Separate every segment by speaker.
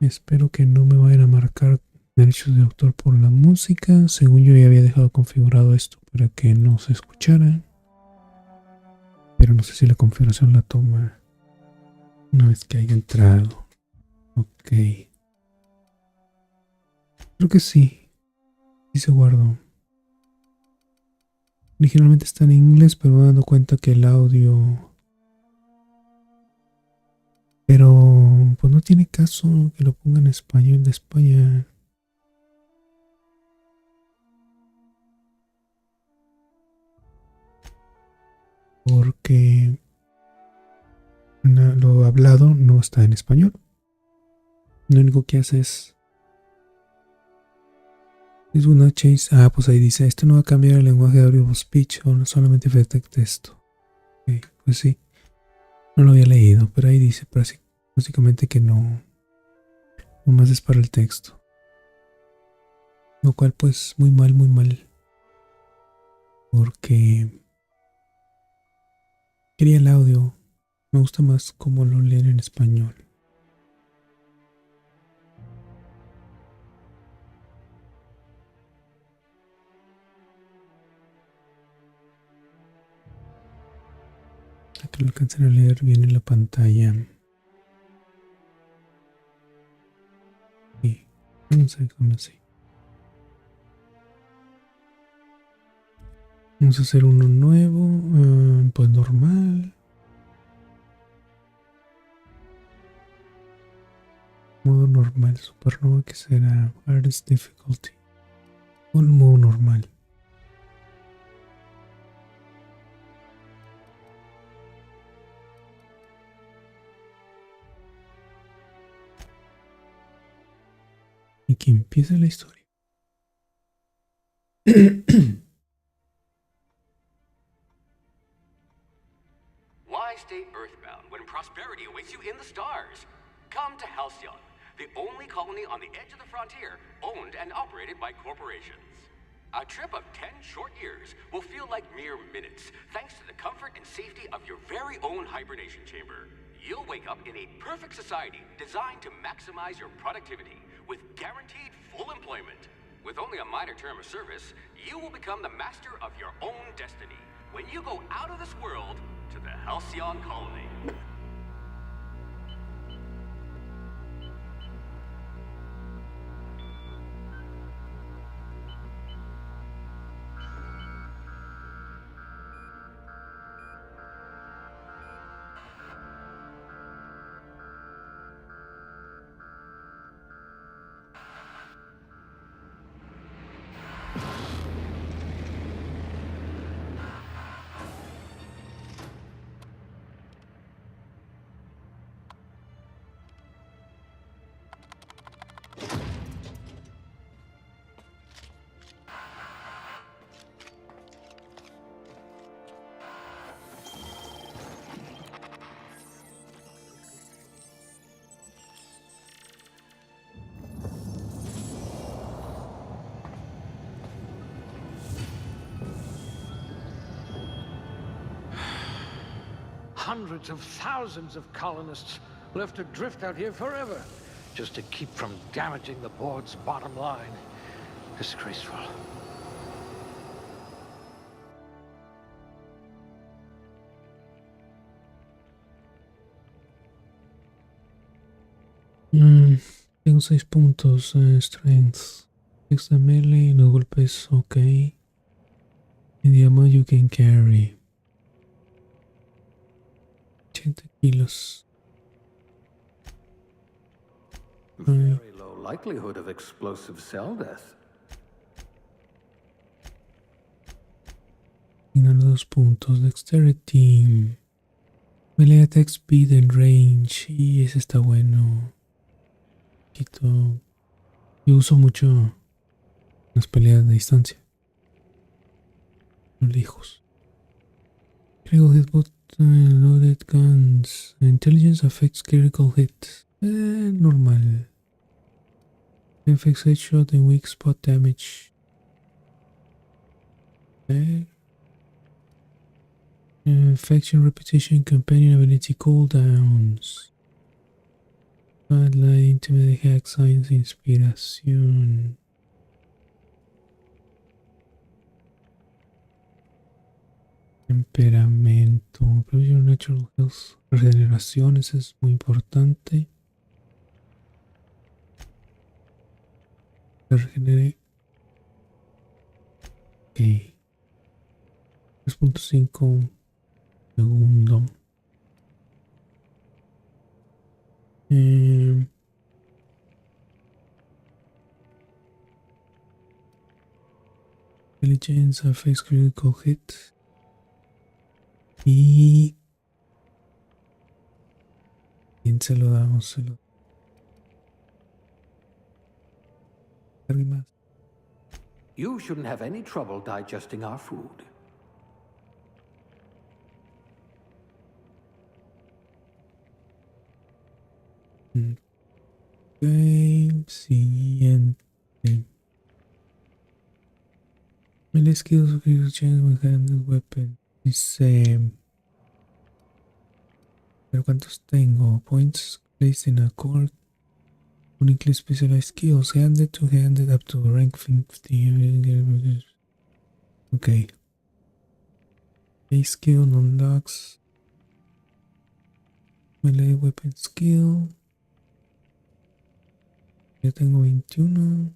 Speaker 1: Espero que no me vayan a marcar derechos de autor por la música. Según yo ya había dejado configurado esto para que no se escuchara. Pero no sé si la configuración la toma una vez que haya entrado. Ok. Creo que sí. Sí se guardó. Originalmente está en inglés, pero me he dado cuenta que el audio... Pero pues no tiene caso que lo ponga en español de España. Porque lo hablado no está en español. Lo único que hace es... Es una change. Ah, pues ahí dice, esto no va a cambiar el lenguaje de audio speech o no solamente detecta texto. Okay, pues sí. No lo había leído, pero ahí dice básicamente que no. Nomás es para el texto. Lo cual pues muy mal, muy mal. Porque quería el audio. Me gusta más cómo lo leen en español. Para que lo alcancen a leer bien en la pantalla. Y vamos a dejarlo así. Vamos a hacer uno nuevo. Pues normal. Modo normal, supernova, que será hardest difficulty. Un modo normal. Y que empiece la historia.
Speaker 2: Why stay earthbound when prosperity awaits you in the stars? Come to Halcyon, the only colony on the edge of the frontier, owned and operated by corporations. A trip of 10 short years will feel like mere minutes, thanks to the comfort and safety of your very own hibernation chamber. You'll wake up in a perfect society designed to maximize your productivity with guaranteed full employment. With only a minor term of service, you will become the master of your own destiny when you go out of this world to the Halcyon colony.
Speaker 3: Hundreds of thousands of colonists left to drift out here forever, just to keep from damaging the board's bottom line. Disgraceful.
Speaker 1: Tengo 6 puntos. Strength. Extra melee, los golpes, ok. And the amount you can carry. 80 kilos.
Speaker 4: Very low likelihood of explosive cell death.
Speaker 1: Gano 2 puntos. Dexterity. Melee attack speed and range. Y ese está bueno. Quito. Yo uso mucho las peleas de distancia. Los lejos. Critical hit loaded guns. Intelligence affects critical hits. Normal. Affects headshot and weak spot damage. Faction repetition, companion ability cooldowns. La Intimate Hack Science Inspiración. Temperamento. Provision Natural Health. Regeneración, eso es muy importante. La regeneré. Ok. 3.5 segundo. Eh, Intelligence, Face Critical Hit. Y... ¿Quién se lo damos? Se lo... ¿Alguien más?
Speaker 4: You shouldn't have any trouble digesting our food.
Speaker 1: Ok, siguiente. Melee skills of your chance with handled weapon. Dice... ¿Pero cuántos tengo? Points placed in a court. Uniquely specialized skills. Handed to handed up to rank 50. Ok. A skill non-dogs. Melee weapon skill. Ya tengo 21.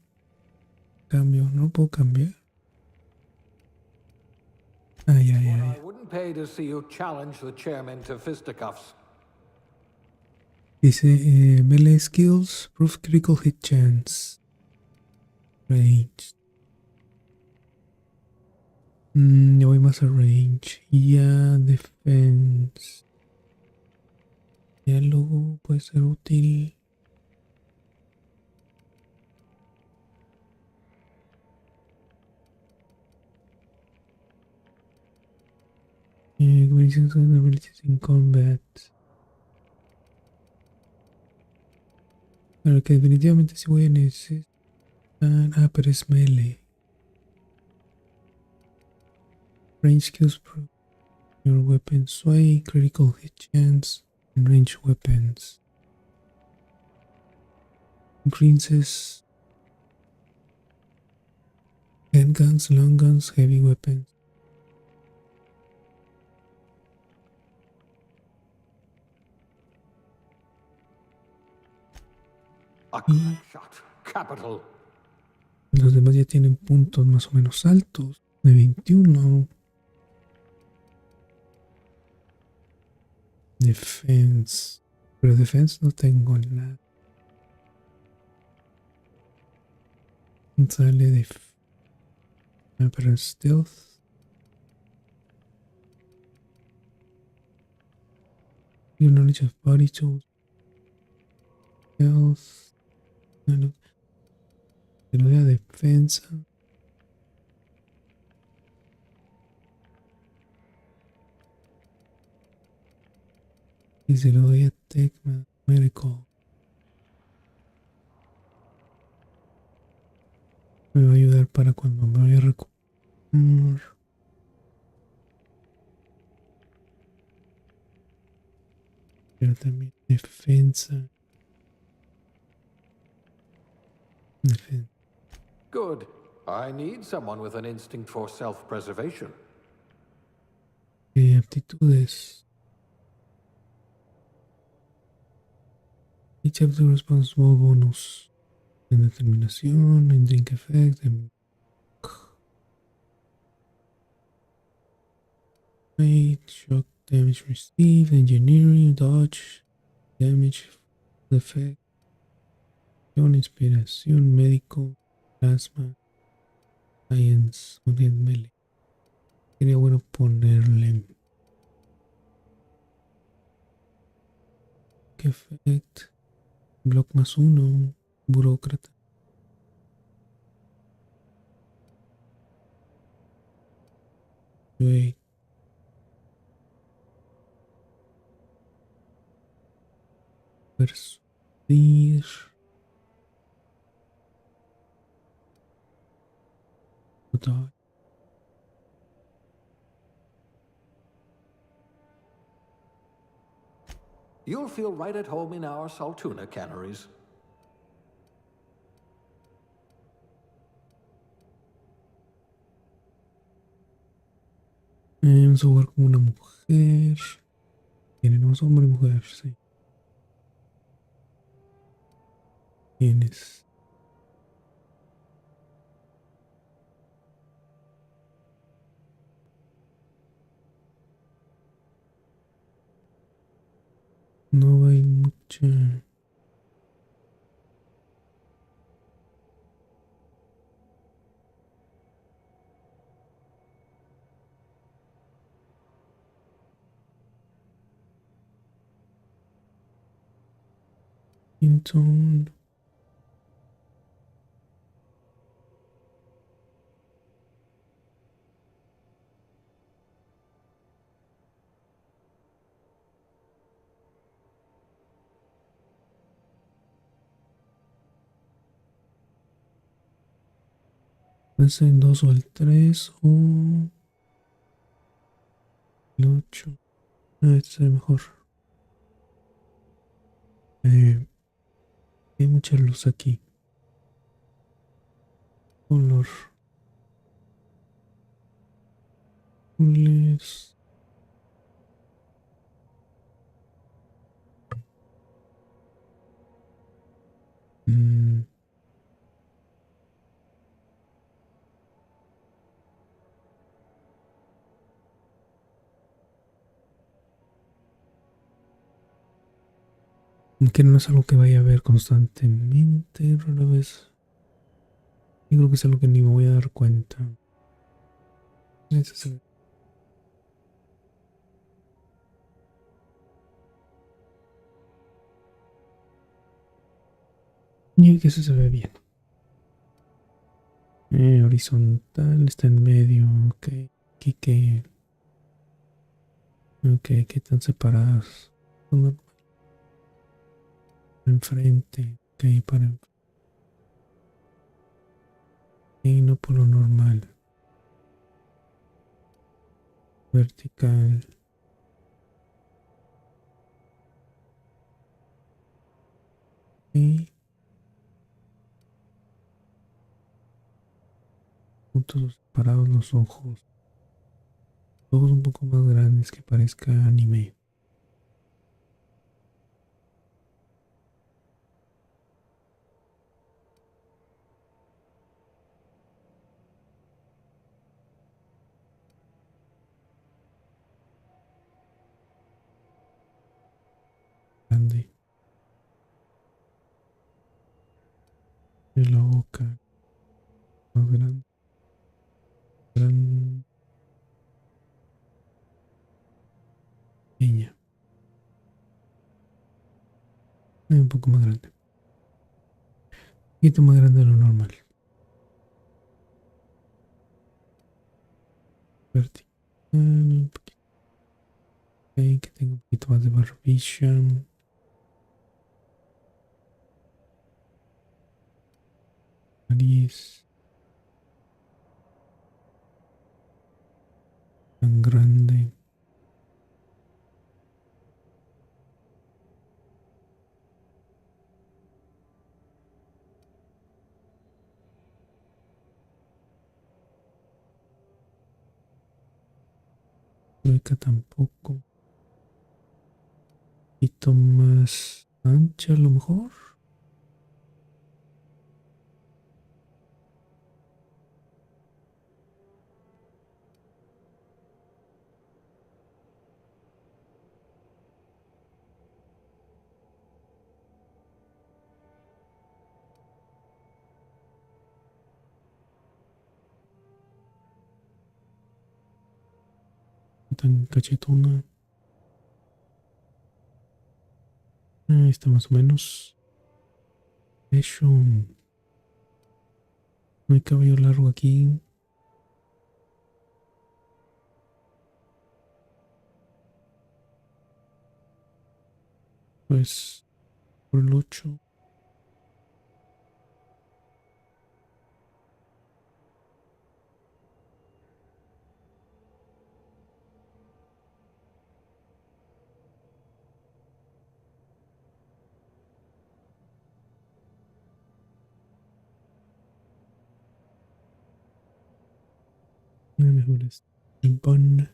Speaker 1: Cambio. No puedo cambiar. Ay, ay,
Speaker 4: But
Speaker 1: ay.
Speaker 4: I wouldn't pay to see you challenge the chairman to fisticuffs.
Speaker 1: Dice melee skills. Proof critical hit chance. Range. Ya voy más a range. Y ya defense. Diálogo puede ser útil. Combinations and abilities in combat. Pero que definitivamente sí voy a necesitar. Ah, pero es melee. Range skills pro your weapon sway, critical hit chance, and range weapons. Increases handguns, long guns, heavy weapons.
Speaker 4: A crack shot. Capital.
Speaker 1: Los demás ya tienen puntos más o menos altos. De 21. Defense. Pero defense no tengo nada. Sale de... pero stealth. Your knowledge of body tools. Health. Bueno, te lo doy a defensa. Y se lo doy a Tech Medical. Me va a ayudar para cuando me vaya a recuperar. Pero también defensa. Defensa.
Speaker 4: Good. I need someone with an instinct for self-preservation.
Speaker 1: Aptitudes. Each of the responsible bonus. En determinación, en drink effect, en weight, shock damage received, engineering, dodge, damage effect, inspiración, médico, plasma, science, unit melee. Sería bueno ponerle que effect, block +1, burócrata. Wait. Persuadir. Dodge.
Speaker 4: You'll feel right at home in our Saltuna canneries.
Speaker 1: Vamos a jugar con una mujer. Tenemos hombre y mujer, sí. ¿Quiénes? No hay mucha. Hinton. Puede ser el 2 o el 3 o el 8. Este se ve mejor. Hay mucha luz aquí. Color. Azules. Mm, que no es algo que vaya a ver constantemente, rara vez. Yo creo que es algo que ni me voy a dar cuenta. Ese se ve. Y que ese se ve bien. Horizontal está en medio. Ok. Aquí que. Ok, que están separadas. Uno enfrente. Ok, para. Y no por lo normal. Vertical. Y puntos separados los ojos. Ojos un poco más grandes que parezca anime. Grande. Y la boca más grande. Gran. Pequeña. Un poco más grande. Un poquito más grande de lo normal. Vertical. Un poquito. Ok, que tenga un poquito más de barbilla. Nariz. Tan grande. Hueca tampoco. Un poquito más ancha a lo mejor. Tan cachetona. Ahí está más o menos. De hecho, no hay cabello largo aquí. Pues por el 8. Mejor es ping-pong.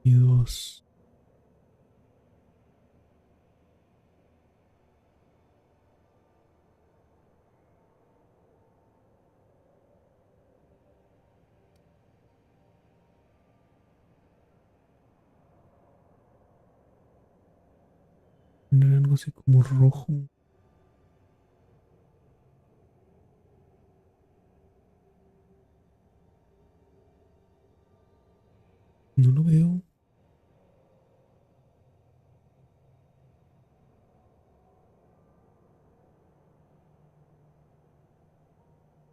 Speaker 1: Y dos. Poner algo así como rojo. No lo veo.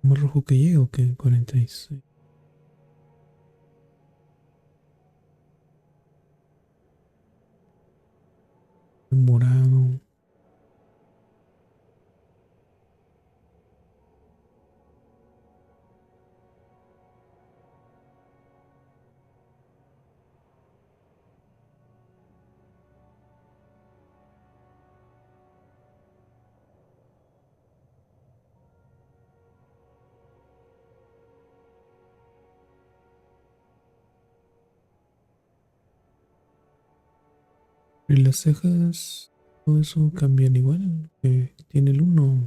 Speaker 1: Más rojo que llega o que 46. Morado. Y las cejas, todo eso cambian igual. Tiene el uno.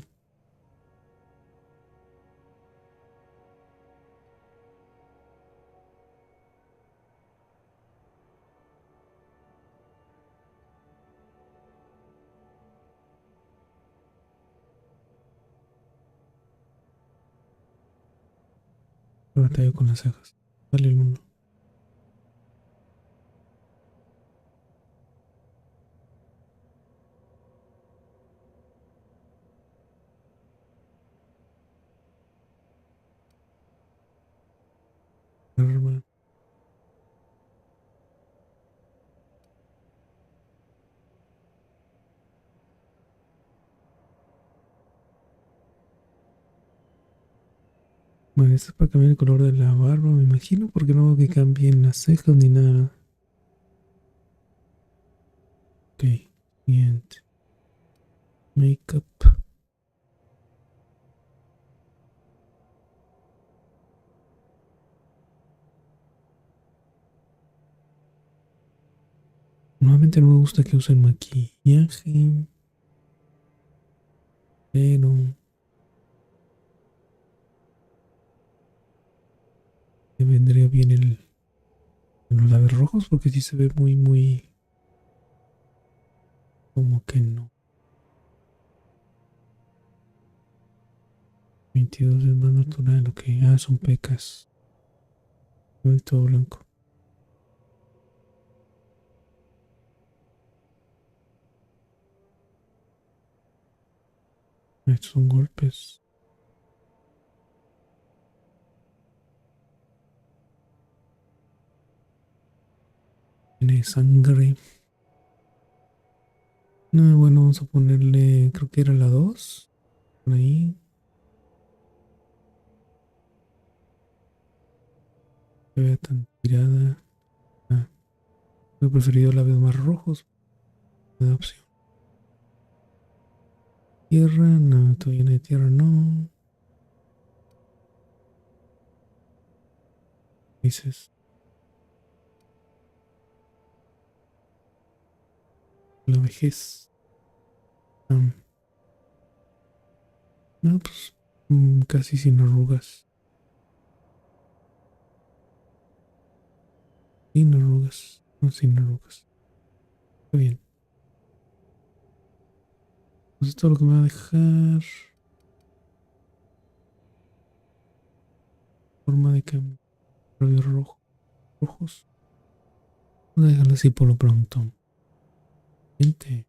Speaker 1: Batallo con las cejas. Vale el uno. Arma. Bueno, esto es para cambiar el color de la barba, me imagino, porque no veo que cambien las cejas ni nada. Ok, siguiente. Makeup. Normalmente no me gusta que usen maquillaje, pero me vendría bien los labios rojos porque sí se ve muy como que no. 22 es más natural, ok. Ah, son pecas. Muy todo blanco. Estos son golpes. Tiene sangre. No, bueno, vamos a ponerle, creo que era la 2. Por ahí. Se vea tan tirada. Ah, he preferido labios más rojos. Me da opción. Tierra, no, todavía no hay tierra, no. Dices, la vejez. Ah, no, pues casi sin arrugas. Sin arrugas. No, sin arrugas. Está bien. Pues esto es lo que me va a dejar. Forma de cambio. Labios rojos. Vamos a dejarlo así por lo pronto. Siguiente.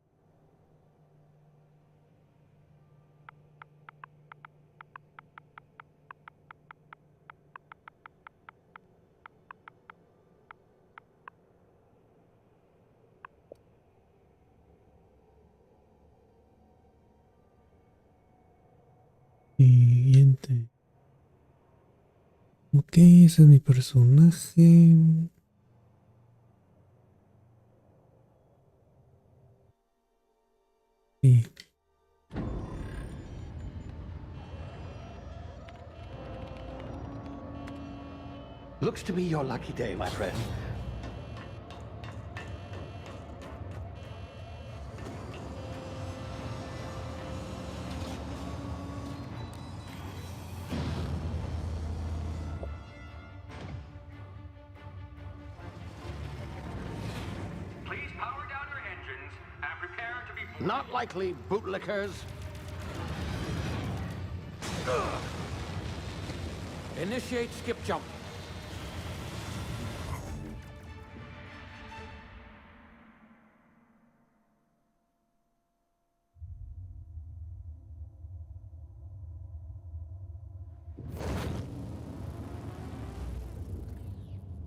Speaker 1: Siguiente. Ok, ese es mi personaje. Sí.
Speaker 3: Looks to be your lucky day, my friend.
Speaker 2: Please power down your engines and prepare to be...
Speaker 3: Not likely, bootlickers. Initiate skip jump.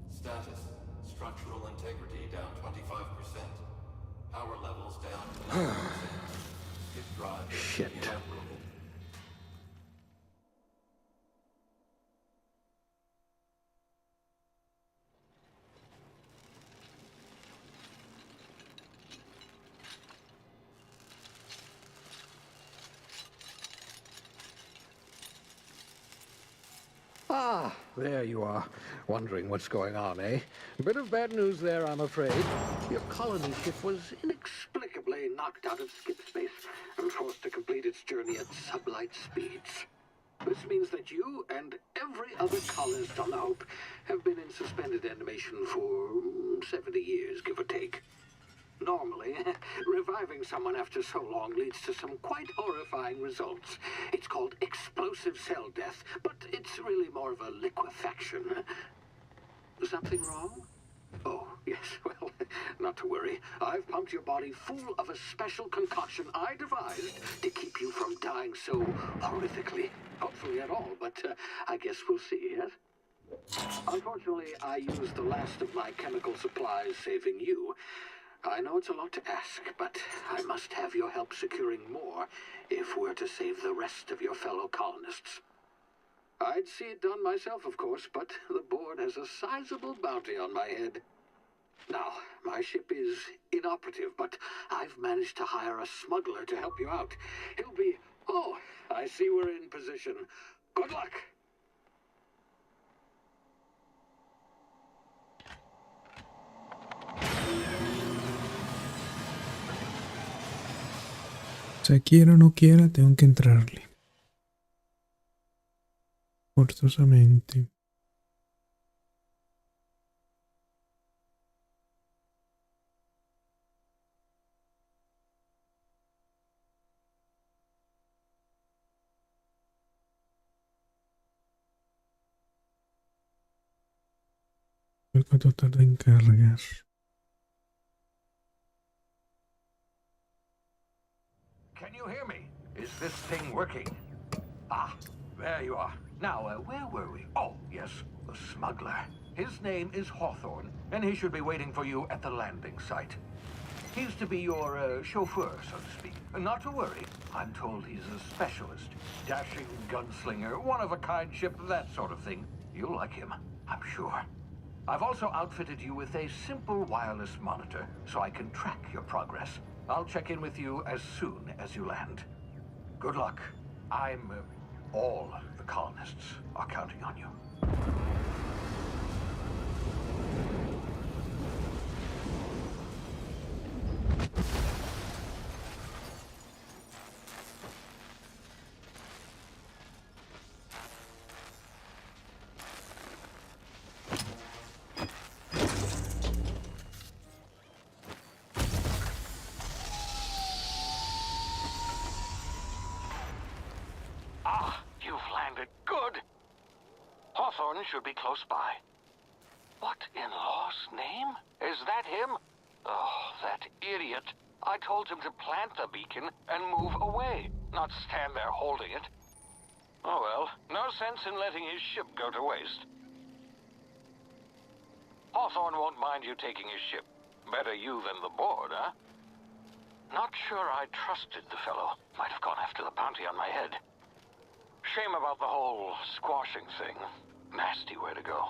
Speaker 5: Status. Structural integrity down 25%. Power levels down to 90%. Skip drive
Speaker 3: Shit.
Speaker 5: inoperable.
Speaker 3: Ah, there you are. Wondering what's going on, eh? A bit of bad news there, I'm afraid. Your colony ship was inexplicably knocked out of skip space and forced to complete its journey at sublight speeds. This means that you and every other colonist on the Hope have been in suspended animation for 70 years, give or take. Normally, reviving someone after so long leads to some quite horrifying results. It's called explosive cell death, but it's really more of a liquefaction. Something wrong? Oh, yes, well, not to worry. I've pumped your body full of a special concoction I devised to keep you from dying so horrifically. Hopefully at all, but I guess we'll see, yes? Unfortunately, I used the last of my chemical supplies saving you. I know it's a lot to ask, but I must have your help securing more if we're to save the rest of your fellow colonists. I'd see it done myself, of course, but the board has a sizable bounty on my head. Now, my ship is inoperative, but I've managed to hire a smuggler to help you out. He'll be... Oh, I see we're in position. Good luck!
Speaker 1: O sea, quiera o no quiera, tengo que entrarle. Forzosamente. A ver cuánto tarda en cargar.
Speaker 3: Can you hear me? Is this thing working? Ah, there you are. Now, where were we? Oh, yes, the smuggler. His name is Hawthorne, and he should be waiting for you at the landing site. He's to be your chauffeur, so to speak. Not to worry. I'm told he's a specialist. Dashing gunslinger, one-of-a-kind ship, that sort of thing. You'll like him, I'm sure. I've also outfitted you with a simple wireless monitor, so I can track your progress. I'll check in with you as soon as you land. Good luck. All the colonists are counting on you.
Speaker 6: Hawthorne should be close by. What in law's name? Is that him? Oh, that idiot. I told him to plant the beacon and move away, not stand there holding it. Oh well, no sense in letting his ship go to waste. Hawthorne won't mind you taking his ship. Better you than the board, huh? Not sure I trusted the fellow. Might have gone after the bounty on my head. Shame about the whole squashing thing. Nasty way to go.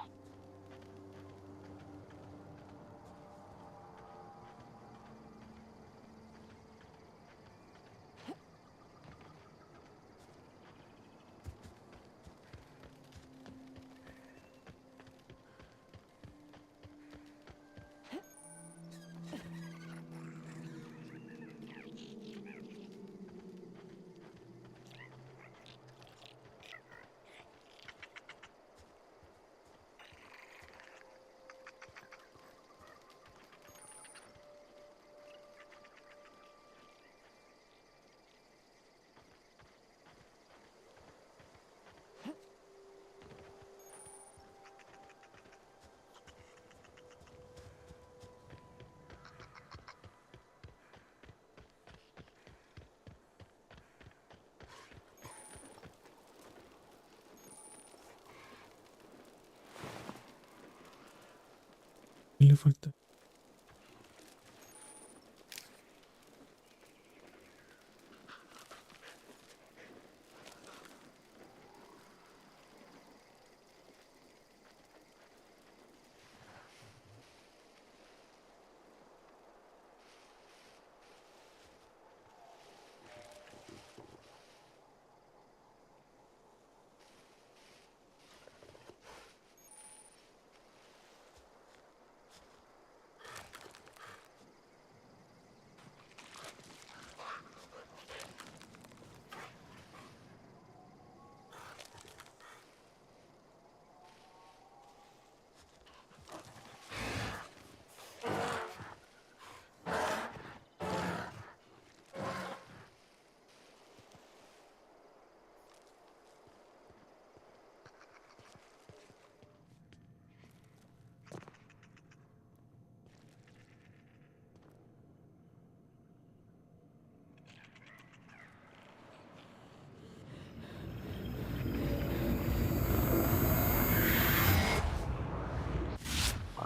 Speaker 1: ¿Qué le falta?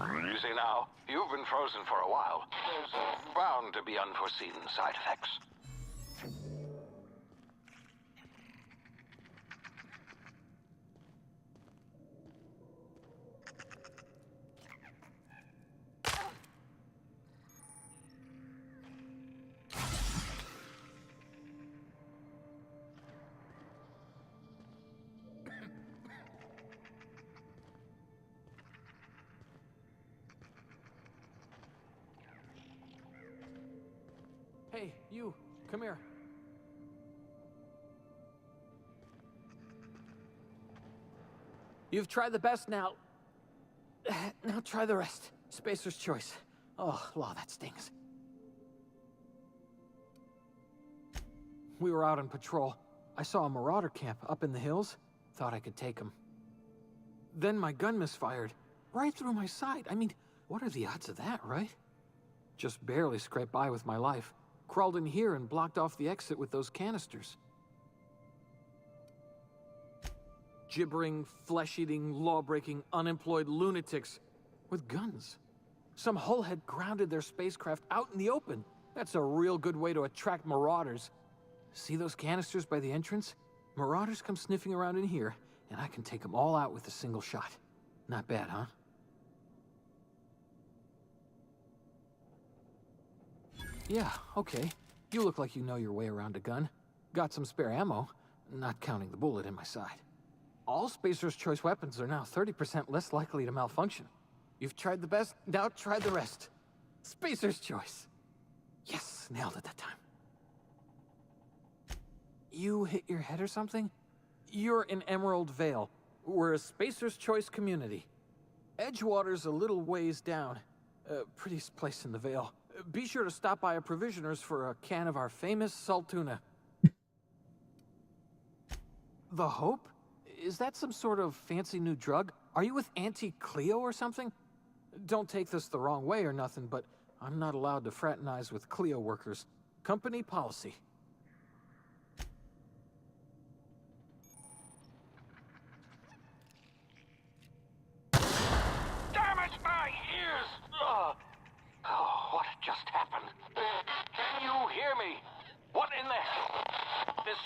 Speaker 6: You see now, you've been frozen for a while. There's bound to be unforeseen side effects.
Speaker 7: Hey, you, come here. You've tried the best now. Now try the rest. Spacer's choice. Oh, law, that stings. We were out on patrol. I saw a marauder camp up in the hills. Thought I could take him. Then my gun misfired. Right through my side. I mean, what are the odds of that, right? Just barely scraped by with my life. Crawled in here and blocked off the exit with those canisters. Gibbering, flesh-eating, law-breaking, unemployed lunatics with guns. Some hullhead grounded their spacecraft out in the open. That's a real good way to attract marauders. See those canisters by the entrance? Marauders come sniffing around in here, and I can take them all out with a single shot. Not bad, huh? Yeah, okay. You look like you know your way around a gun. Got some spare ammo, not counting the bullet in my side. All Spacer's Choice weapons are now 30% less likely to malfunction. You've tried the best, now try the rest. Spacer's Choice. Yes, nailed it that time. You hit your head or something? You're in Emerald Vale. We're a Spacer's Choice community. Edgewater's a little ways down. Prettiest place in the Vale. Be sure to stop by a provisioner's for a can of our famous salt tuna. The Hope? Is that some sort of fancy new drug? Are you with Auntie Cleo or something? Don't take this the wrong way or nothing, but I'm not allowed to fraternize with Cleo workers. Company policy.
Speaker 6: Damn it, my ears! Oh, what just happened? Can you hear me? What in the... This...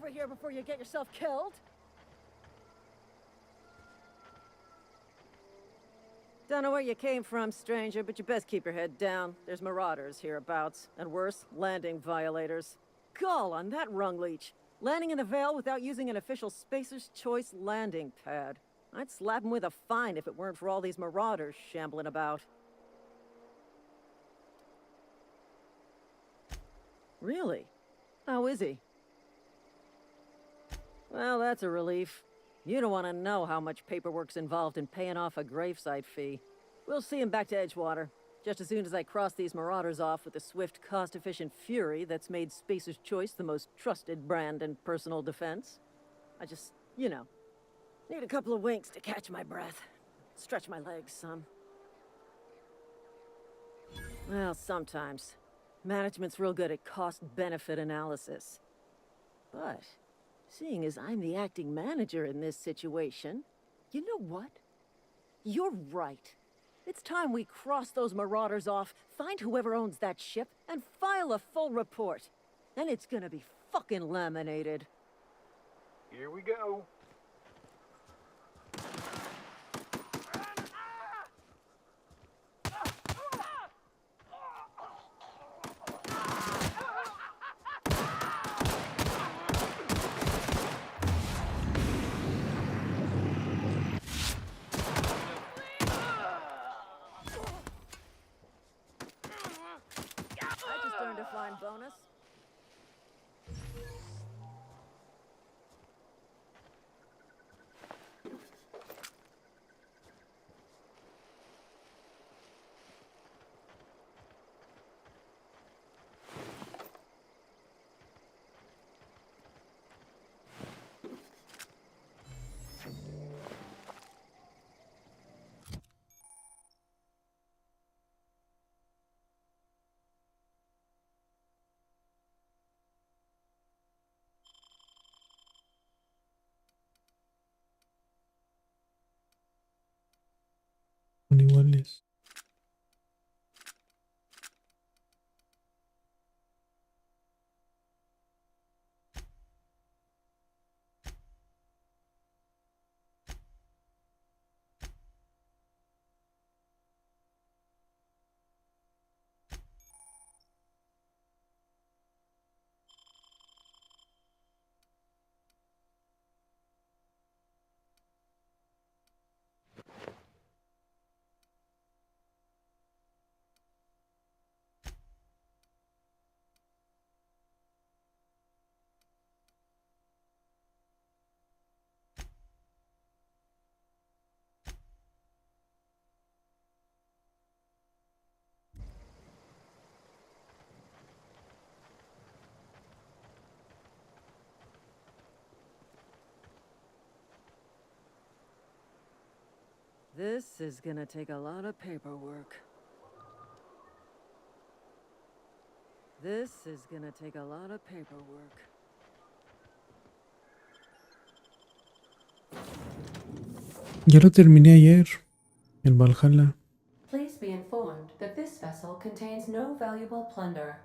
Speaker 8: over here before you get yourself killed. Don't know where you came from, stranger, but you best keep your head down. There's marauders hereabouts, and worse, landing violators. Gall on that rung leech. Landing in the Vale without using an official Spacer's Choice landing pad. I'd slap him with a fine if it weren't for all these marauders shambling about. Really? How is he? Well, that's a relief. You don't want to know how much paperwork's involved in paying off a gravesite fee. We'll see him back to Edgewater, just as soon as I cross these marauders off with the swift, cost-efficient fury that's made Spacer's Choice the most trusted brand in personal defense. I just, you know, need a couple of winks to catch my breath. Stretch my legs some. Well, sometimes. Management's real good at cost-benefit analysis. But seeing as I'm the acting manager in this situation, you know what? You're right. It's time we cross those marauders off, find whoever owns that ship, and file a full report. Then it's gonna be fucking laminated.
Speaker 9: Here we go.
Speaker 8: I just earned a fine bonus.
Speaker 1: Son iguales.
Speaker 8: This is gonna take a lot of paperwork. This is gonna take a lot of paperwork.
Speaker 1: Ya lo terminé ayer, el Valhalla.
Speaker 10: Please be informed that this vessel contains no valuable plunder.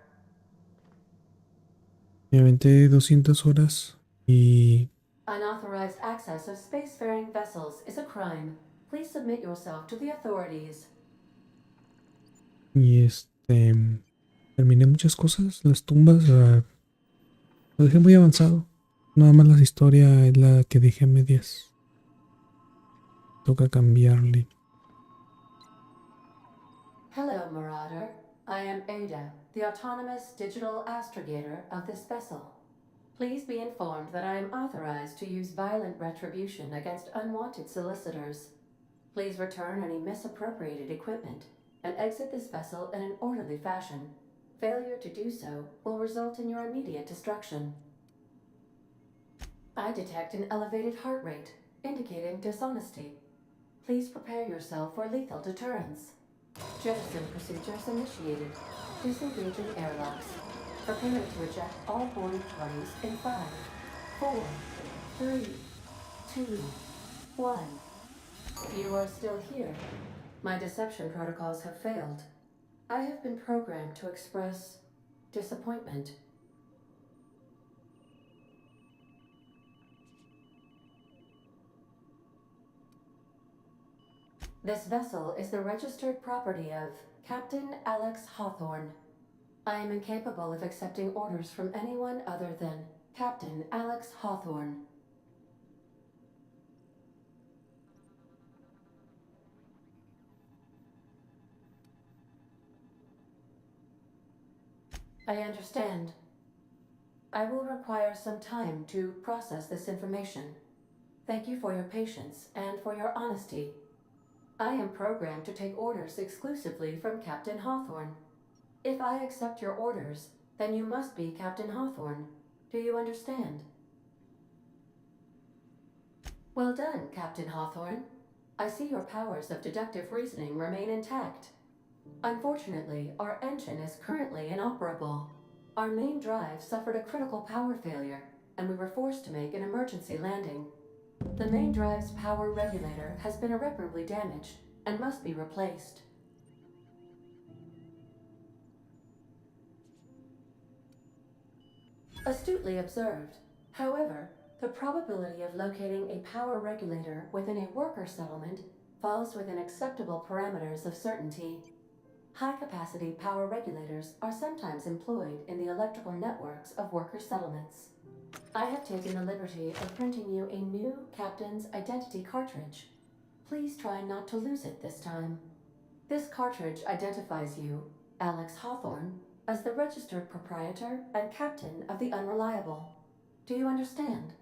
Speaker 1: Me aventé 200 horas y
Speaker 10: Unauthorized access of spacefaring vessels is a crime. Please submit yourself to the authorities.
Speaker 1: terminé muchas cosas, las tumbas, lo dejé muy avanzado. Nada más la historia es la que dejé a medias. Toca cambiarle.
Speaker 10: Hello, Marauder. I am Ada, the autonomous digital astrogator of this vessel. Please be informed that I am authorized to use violent retribution against unwanted solicitors. Please return any misappropriated equipment and exit this vessel in an orderly fashion. Failure to do so will result in your immediate destruction. I detect an elevated heart rate, indicating dishonesty. Please prepare yourself for lethal deterrence. Jettison procedures initiated. Disengaging airlocks. Preparing to eject all boarding parties in 5, 4, 3, 2, 1. You are still here. My deception protocols have failed. I have been programmed to express disappointment. This vessel is the registered property of Captain Alex Hawthorne. I am incapable of accepting orders from anyone other than Captain Alex Hawthorne. I understand. I will require some time to process this information. Thank you for your patience and for your honesty. I am programmed to take orders exclusively from Captain Hawthorne. If I accept your orders, then you must be Captain Hawthorne. Do you understand? Well done, Captain Hawthorne. I see your powers of deductive reasoning remain intact. Unfortunately, our engine is currently inoperable. Our main drive suffered a critical power failure, and we were forced to make an emergency landing. The main drive's power regulator has been irreparably damaged and must be replaced. Astutely observed. However, the probability of locating a power regulator within a worker settlement falls within acceptable parameters of certainty. High-capacity power regulators are sometimes employed in the electrical networks of worker settlements. I have taken the liberty of printing you a new captain's identity cartridge. Please try not to lose it this time. This cartridge identifies you, Alex Hawthorne, as the registered proprietor and captain of the Unreliable. Do you understand?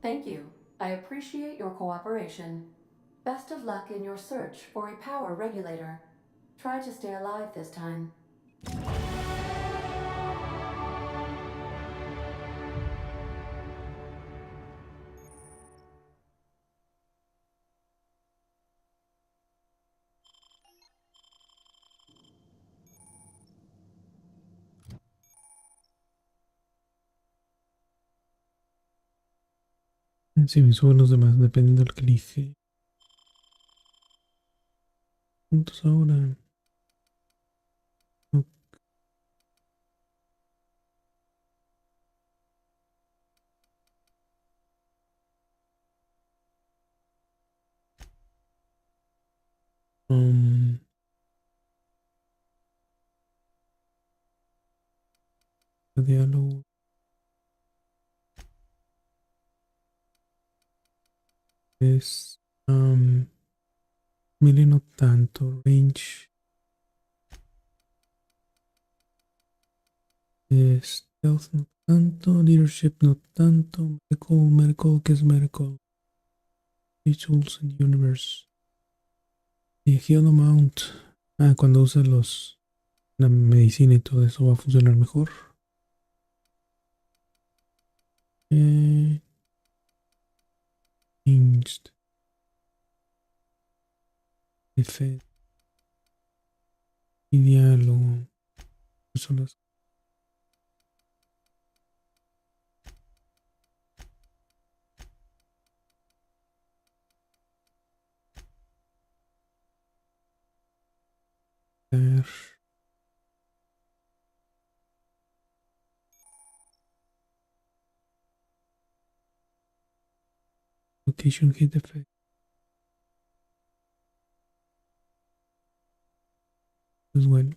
Speaker 10: Thank you. I appreciate your cooperation. Best of luck in your search for a power regulator. Try to stay alive this time.
Speaker 1: Si me suben los demás, dependiendo del que elige. Puntos ahora. Ok. Diálogo. Es. Melee no tanto. Range. Stealth no tanto. Leadership no tanto. Medical, ¿qué es medical? Rituals and Universe. Y Heal Amount. Cuando uses la medicina y todo eso va a funcionar mejor. Changed. Effect. Y diálogo. Son las location hit effect. Pues bueno.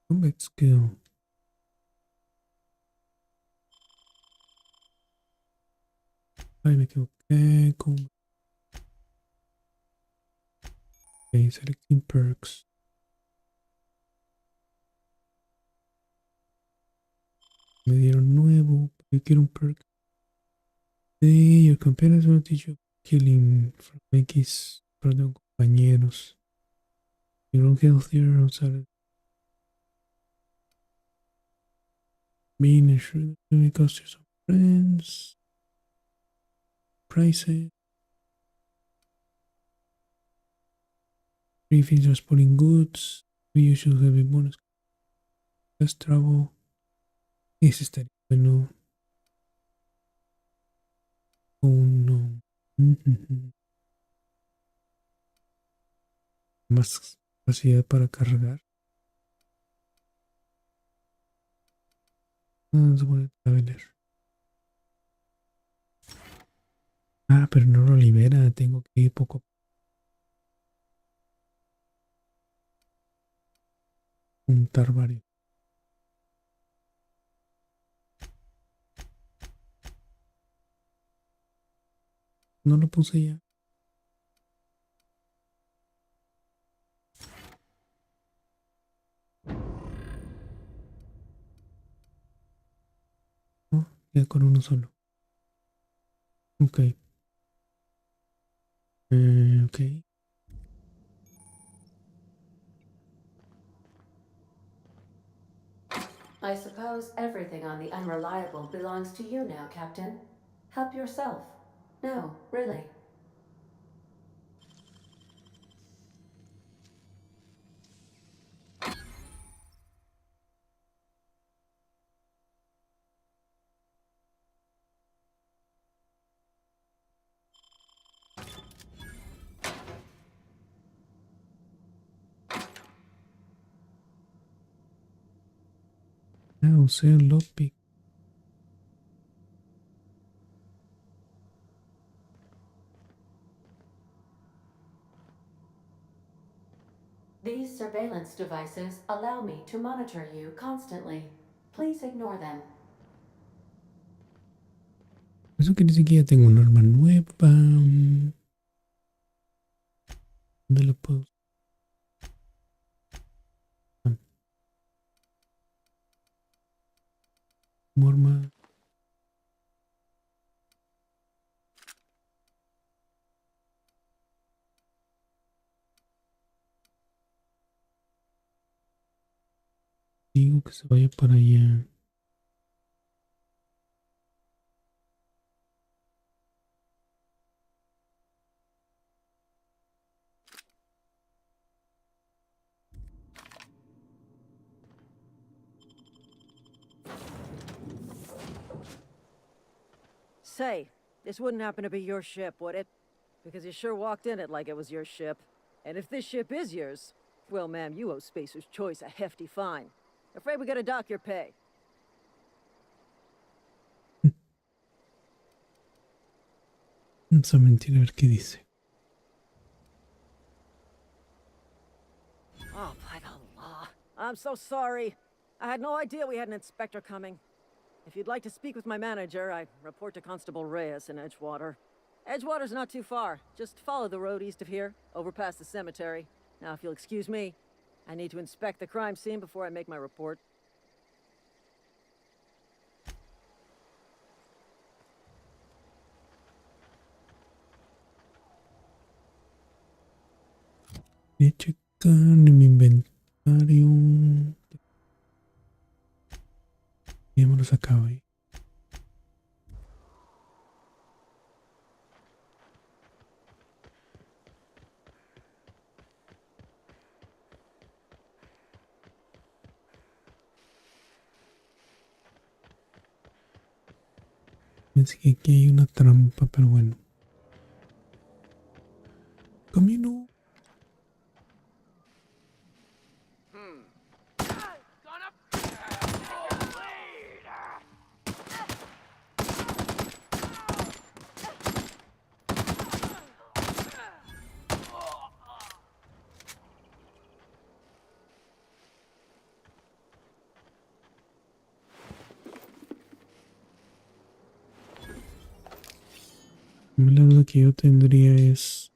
Speaker 1: Combat skill. Ay, me equivoqué. Ok, selecting perks. Me dieron nuevo. Yo quiero un perk. Your companions will teach you killing from X. Perdón, compañeros. You're all healthier outside. Being insured may cost you some friends. Prices. Free transporting goods. You should have a bonus. Fast travel. Ese estaría bueno. Oh no. Más capacidad para cargar. Ah, se pone Traveler. Ah, pero no lo libera. Tengo que ir poco a poco. Juntar varios. No lo puse ya. No, ya con uno solo. Ok. Ok.
Speaker 10: I suppose everything on the Unreliable belongs to you now, Captain. Help yourself. No, really.
Speaker 1: Ah, usé el lockpick.
Speaker 10: These surveillance devices allow me to monitor you constantly. Please ignore them.
Speaker 1: Eso quiere decir que ya tengo un arma nueva. ¿Dónde la puedo usar? Como arma. Digo que se vaya para allá.
Speaker 8: Say, this wouldn't happen to be your ship, would it? Because you sure walked in it like it was your ship. And if this ship is yours, well, ma'am, you owe Spacer's Choice a hefty fine. Afraid we gotta dock your pay.
Speaker 1: Vamos a mentir a ver qué dice.
Speaker 8: Oh, by the law. I'm so sorry. I had no idea we had an inspector coming. If you'd like to speak with my manager, I report to Constable Reyes in Edgewater. Edgewater's not too far. Just follow the road east of here, over past the cemetery. Now, if you'll excuse me, I need to inspect the crime scene before I make my report.
Speaker 1: Voy a checar en mi inventario. Ya me los acabé. Pensé que aquí hay una trampa, pero bueno. Camino. La duda que yo tendría es: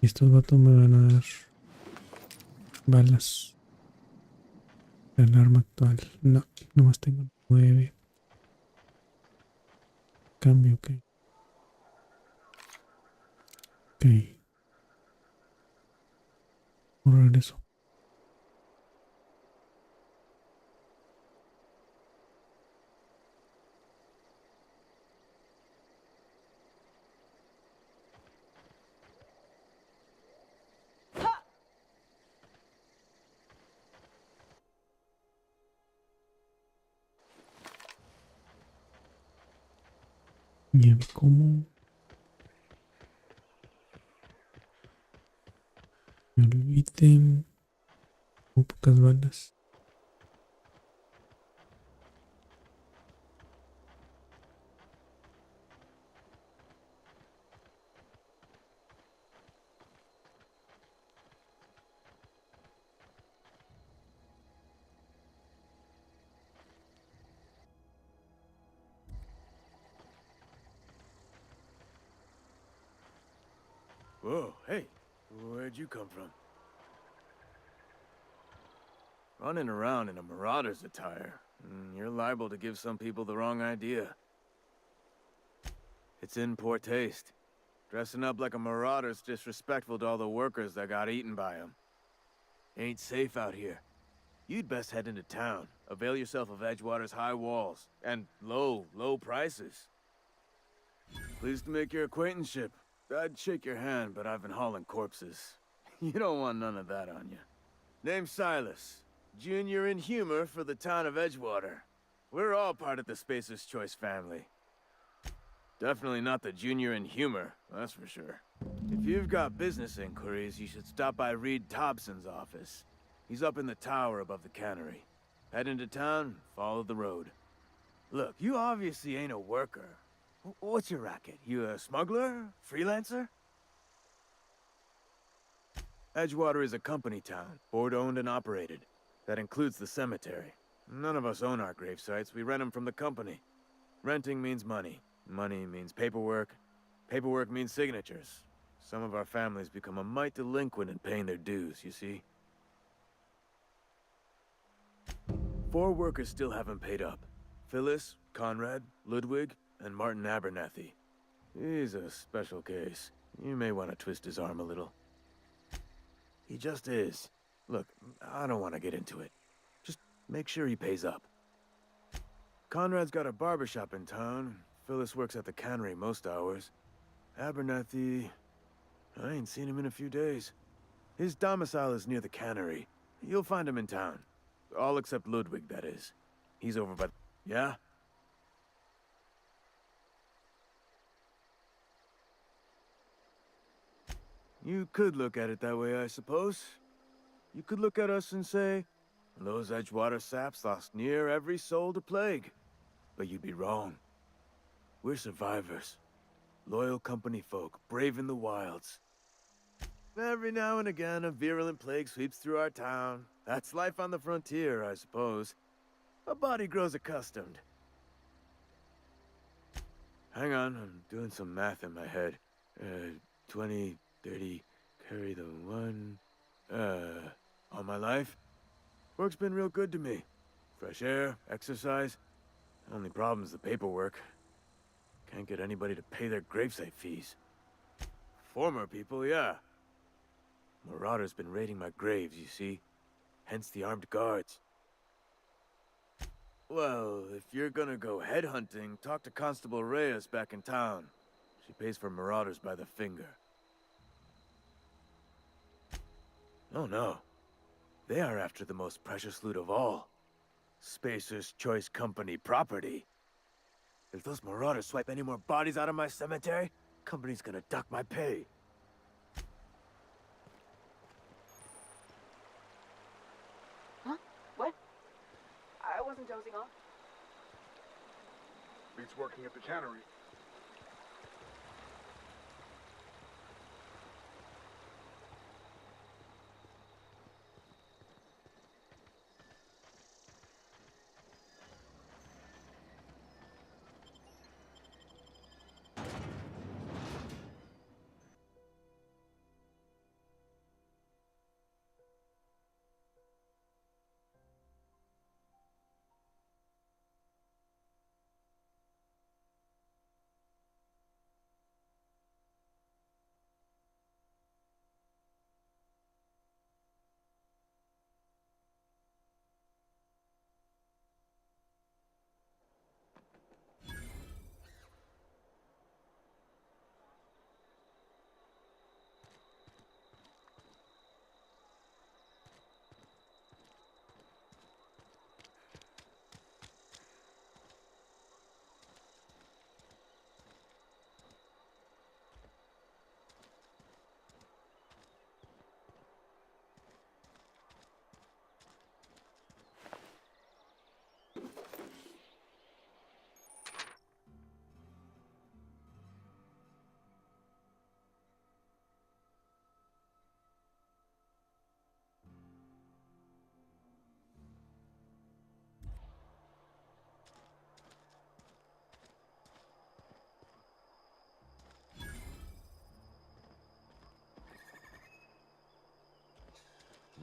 Speaker 1: estos vatos me van a dar balas. El arma actual. No, nomás tengo 9. Cambio, ok. Ok. Regreso. Y el cómo. Me olviden. Muy pocas balas.
Speaker 11: Whoa, hey, where'd you come from? Running around in a marauder's attire. You're liable to give some people the wrong idea. It's in poor taste. Dressing up like a marauder's disrespectful to all the workers that got eaten by them. Ain't safe out here. You'd best head into town. Avail yourself of Edgewater's high walls. And low prices. Pleased to make your acquaintanceship. I'd shake your hand, but I've been hauling corpses. You don't want none of that on you. Name's Silas. Junior in humor for the town of Edgewater. We're all part of the Spacer's Choice family. Definitely not the junior in humor, that's for sure. If you've got business inquiries, you should stop by Reed Thompson's office. He's up in the tower above the cannery. Head into town, follow the road. Look, you obviously ain't a worker. What's your racket? You a smuggler? Freelancer? Edgewater is a company town, board-owned and operated. That includes the cemetery. None of us own our grave sites, we rent them from the company. Renting means money. Money means paperwork. Paperwork means signatures. Some of our families become a mite delinquent in paying their dues, you see? 4 workers still haven't paid up. Phyllis, Conrad, Ludwig, and Martin Abernathy. He's a special case. You may want to twist his arm a little. He just is. Look, I don't want to get into it. Just make sure he pays up. Conrad's got a barbershop in town. Phyllis works at the cannery most hours. Abernathy... I ain't seen him in a few days. His domicile is near the cannery. You'll find him in town. All except Ludwig, that is. He's over by... Yeah? You could look at it that way, I suppose. You could look at us and say, those Edgewater saps lost near every soul to plague. But you'd be wrong. We're survivors. Loyal company folk, brave in the wilds. Every now and again, a virulent plague sweeps through our town. That's life on the frontier, I suppose. A body grows accustomed. Hang on, I'm doing some math in my head. 20, 30, carry the 1... all my life? Work's been real good to me. Fresh air, exercise. Only problem's the paperwork. Can't get anybody to pay their gravesite fees. Former people, yeah. Marauder's been raiding my graves, you see. Hence the armed guards. Well, if you're gonna go headhunting, talk to Constable Reyes back in town. She pays for marauders by the finger. Oh no. They are after the most precious loot of all. Spacer's Choice Company property. If those marauders swipe any more bodies out of my cemetery, company's gonna duck my pay.
Speaker 12: Huh? What? I wasn't dozing off.
Speaker 9: Beats working at the cannery.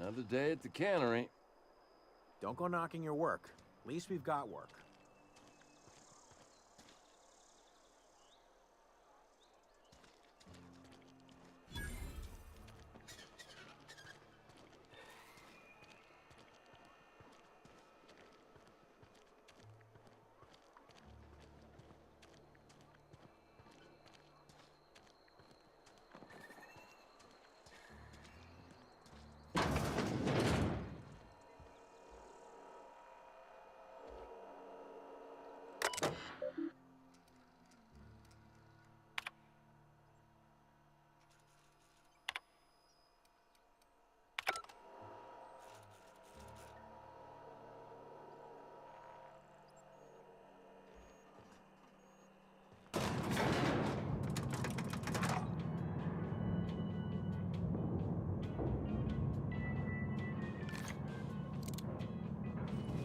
Speaker 13: Another day at the cannery.
Speaker 14: Don't go knocking your work. At least we've got work.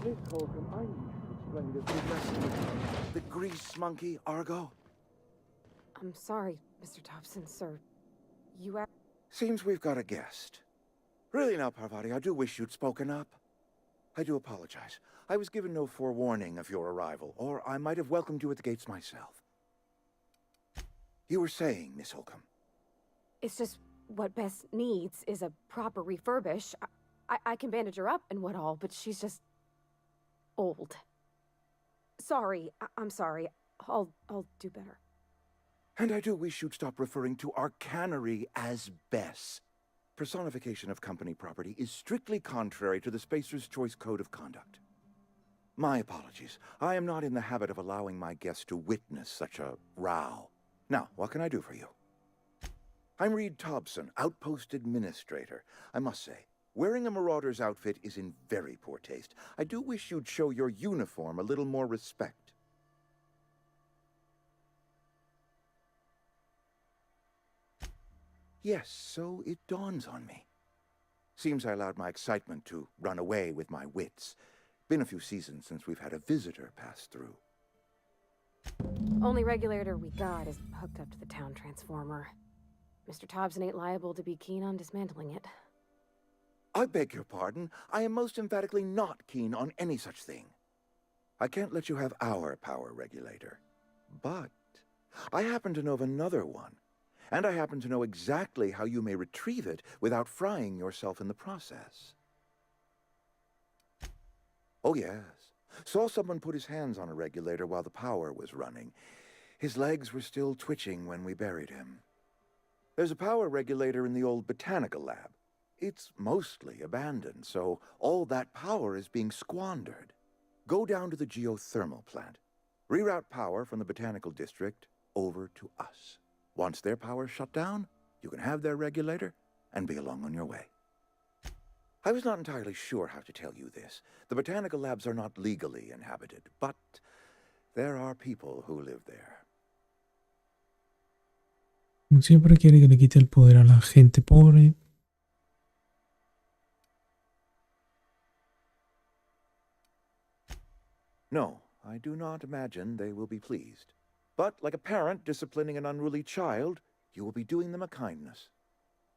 Speaker 15: Miss Holcomb, I need to explain this big lesson with the grease monkey, Argo.
Speaker 16: I'm sorry, Mr. Thompson, sir.
Speaker 15: Seems we've got a guest. Really now, Parvati, I do wish you'd spoken up. I do apologize. I was given no forewarning of your arrival, or I might have welcomed you at the gates myself. You were saying, Miss Holcomb.
Speaker 16: It's just what Bess needs is a proper refurbish. I can bandage her up and what all, but she's just old. Sorry, I'm sorry. I'll do better.
Speaker 15: And I do wish you'd stop referring to our cannery as Bess. Personification of company property is strictly contrary to the Spacer's Choice Code of Conduct. My apologies. I am not in the habit of allowing my guests to witness such a row. Now, what can I do for you? I'm Reed Thompson, Outpost Administrator. I must say, wearing a Marauder's outfit is in very poor taste. I do wish you'd show your uniform a little more respect. Yes, so it dawns on me. Seems I allowed my excitement to run away with my wits. Been a few seasons since we've had a visitor pass through.
Speaker 16: Only regulator we got is hooked up to the town transformer. Mr. Thompson ain't liable to be keen on dismantling it.
Speaker 15: I beg your pardon. I am most emphatically not keen on any such thing. I can't let you have our power regulator. But I happen to know of another one. And I happen to know exactly how you may retrieve it without frying yourself in the process. Oh, yes. Saw someone put his hands on a regulator while the power was running. His legs were still twitching when we buried him. There's a power regulator in the old botanical lab. It's mostly abandoned, so all that power is being squandered. Go down to the geothermal plant. Reroute power from the botanical district over to us. Once their power's shut down, you can have their regulator and be along on your way. I was not entirely sure how to tell you this. The botanical labs are not legally inhabited, but there are people who live there.
Speaker 1: Siempre quiere que le quite el poder a la gente pobre.
Speaker 15: No, I do not imagine they will be pleased. But like a parent disciplining an unruly child, you will be doing them a kindness.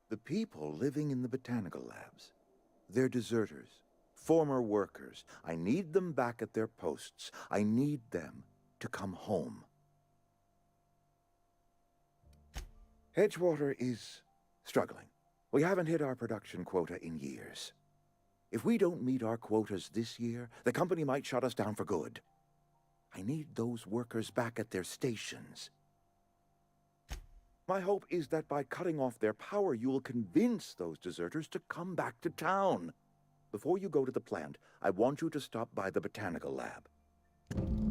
Speaker 15: The people living in the botanical labs, they're deserters, former workers. I need them back at their posts. I need them to come home. Edgewater is struggling. We haven't hit our production quota in years. If we don't meet our quotas this year, the company might shut us down for good. I need those workers back at their stations. My hope is that by cutting off their power, you will convince those deserters to come back to town. Before you go to the plant, I want you to stop by the botanical lab.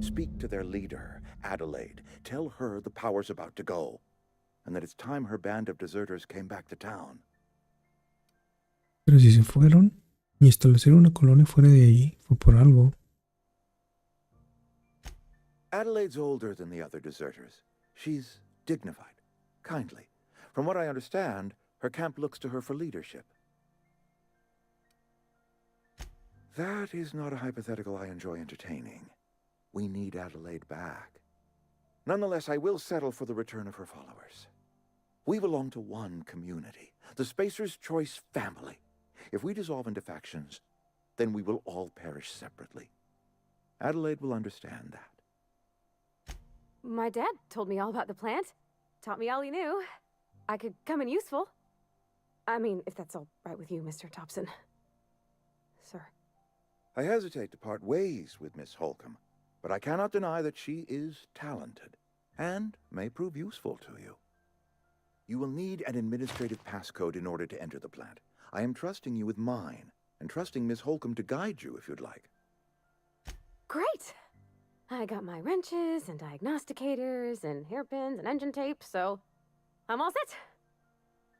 Speaker 15: Speak to their leader, Adelaide. Tell her the power's about to go, and that it's time her band of deserters came back to town.
Speaker 1: Pero si se fueron y establecieron una colonia fuera de allí, fue por algo.
Speaker 15: Adelaide's older than the other deserters. She's dignified, kindly. From what I understand, her camp looks to her for leadership. That is not a hypothetical I enjoy entertaining. We need Adelaide back. Nonetheless, I will settle for the return of her followers. We belong to one community, the Spacer's Choice family. If we dissolve into factions, then we will all perish separately. Adelaide will understand that.
Speaker 16: My dad told me all about the plant. Taught me all he knew. I could come in useful. I mean, if that's all right with you, Mr. Thompson. Sir.
Speaker 15: I hesitate to part ways with Miss Holcomb, but I cannot deny that she is talented and may prove useful to you. You will need an administrative passcode in order to enter the plant. I am trusting you with mine, and trusting Miss Holcomb to guide you if you'd like.
Speaker 16: Great! I got my wrenches and diagnosticators and hairpins and engine tape, so I'm all set.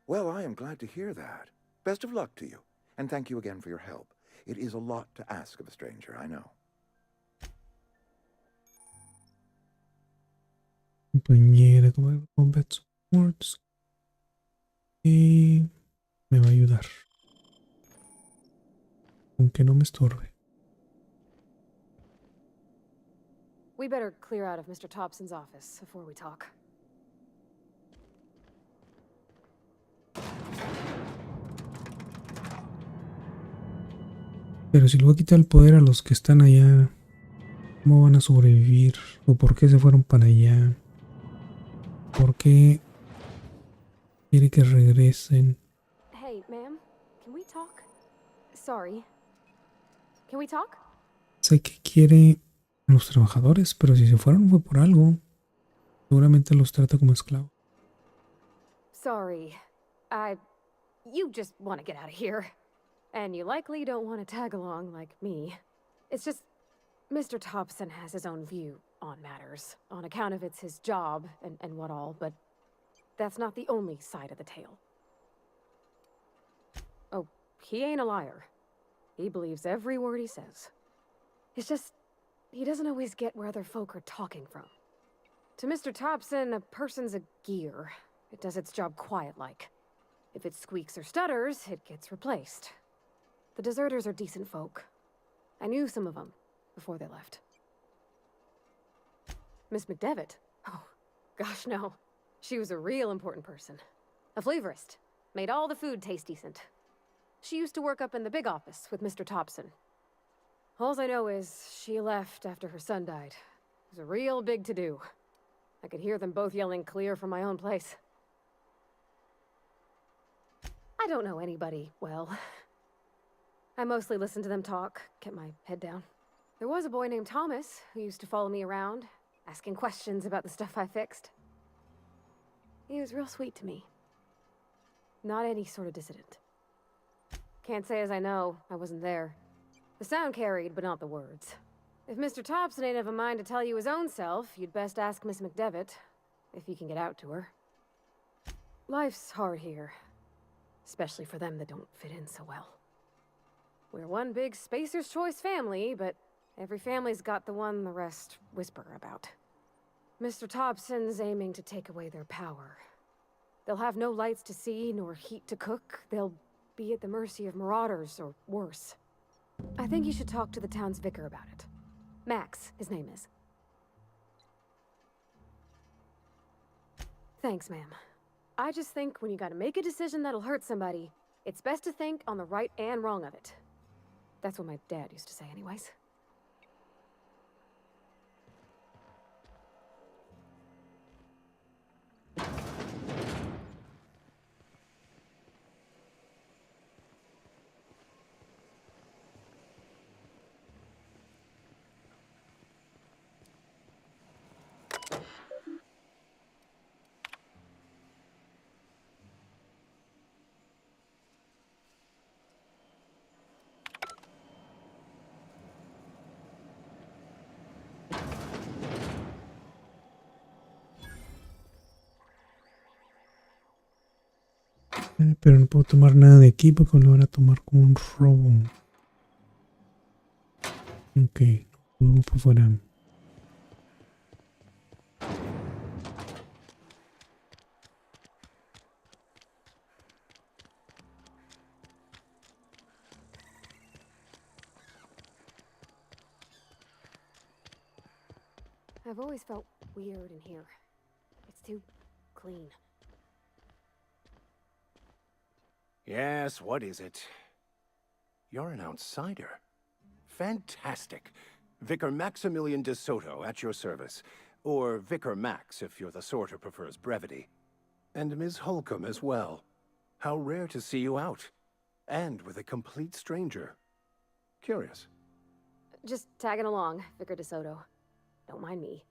Speaker 15: Well, I am glad to hear that. Best of luck to you, and thank you again for your help. It is a lot to ask of a stranger, I know.
Speaker 1: Compañera, combat supports. Y me va a ayudar. Aunque no me estorbe.
Speaker 16: We better clear out of Mr. Thompson's office before we talk.
Speaker 1: Pero si luego quita el poder a los que están allá, ¿cómo van a sobrevivir? ¿O por qué se fueron para allá? ¿Por qué quiere que regresen?
Speaker 16: Hey, ma'am, can we talk? Sorry. Can we talk?
Speaker 1: Sé que quiere a los trabajadores, pero si se fueron fue por algo. Seguramente los trata como esclavos.
Speaker 16: Sorry. You just want to get out of here. And you likely don't want to tag along like me. It's just, Mr. Thompson has his own view on matters, on account of it's his job and what all, but that's not the only side of the tale. Oh, he ain't a liar. He believes every word he says. It's just, he doesn't always get where other folk are talking from. To Mr. Thompson, a person's a gear. It does its job quiet-like. If it squeaks or stutters, it gets replaced. The deserters are decent folk. I knew some of them before they left. Miss McDevitt? Oh, gosh, no. She was a real important person. A flavorist. Made all the food taste decent. She used to work up in the big office with Mr. Thompson. All I know is she left after her son died. It was a real big to-do. I could hear them both yelling clear from my own place. I don't know anybody well. I mostly listened to them talk, kept my head down. There was a boy named Thomas who used to follow me around, asking questions about the stuff I fixed. He was real sweet to me. Not any sort of dissident. Can't say as I know, I wasn't there. The sound carried, but not the words. If Mr. Thompson ain't of a mind to tell you his own self, you'd best ask Miss McDevitt, if you can get out to her. Life's hard here, especially for them that don't fit in so well. We're one big Spacer's Choice family, but every family's got the one the rest whisper about. Mr. Thompson's aiming to take away their power. They'll have no lights to see, nor heat to cook. They'll be at the mercy of marauders, or worse. I think you should talk to the town's vicar about it. Max, his name is. Thanks, ma'am. I just think when you gotta make a decision that'll hurt somebody, it's best to think on the right and wrong of it. That's what my dad used to say anyways.
Speaker 1: Pero no puedo tomar nada de aquí porque lo van a tomar como un robo. Ok, luego por fuera.
Speaker 16: I've always felt weird in here. It's too clean.
Speaker 14: Yes, what is it?
Speaker 13: You're an outsider. Fantastic. Vicar Maximilian de Soto at your service. Or Vicar Max, if you're the sort who prefers brevity. And Ms. Holcomb as well. How rare to see you out. And with a complete stranger. Curious.
Speaker 16: Just tagging along, Vicar DeSoto. Don't mind me.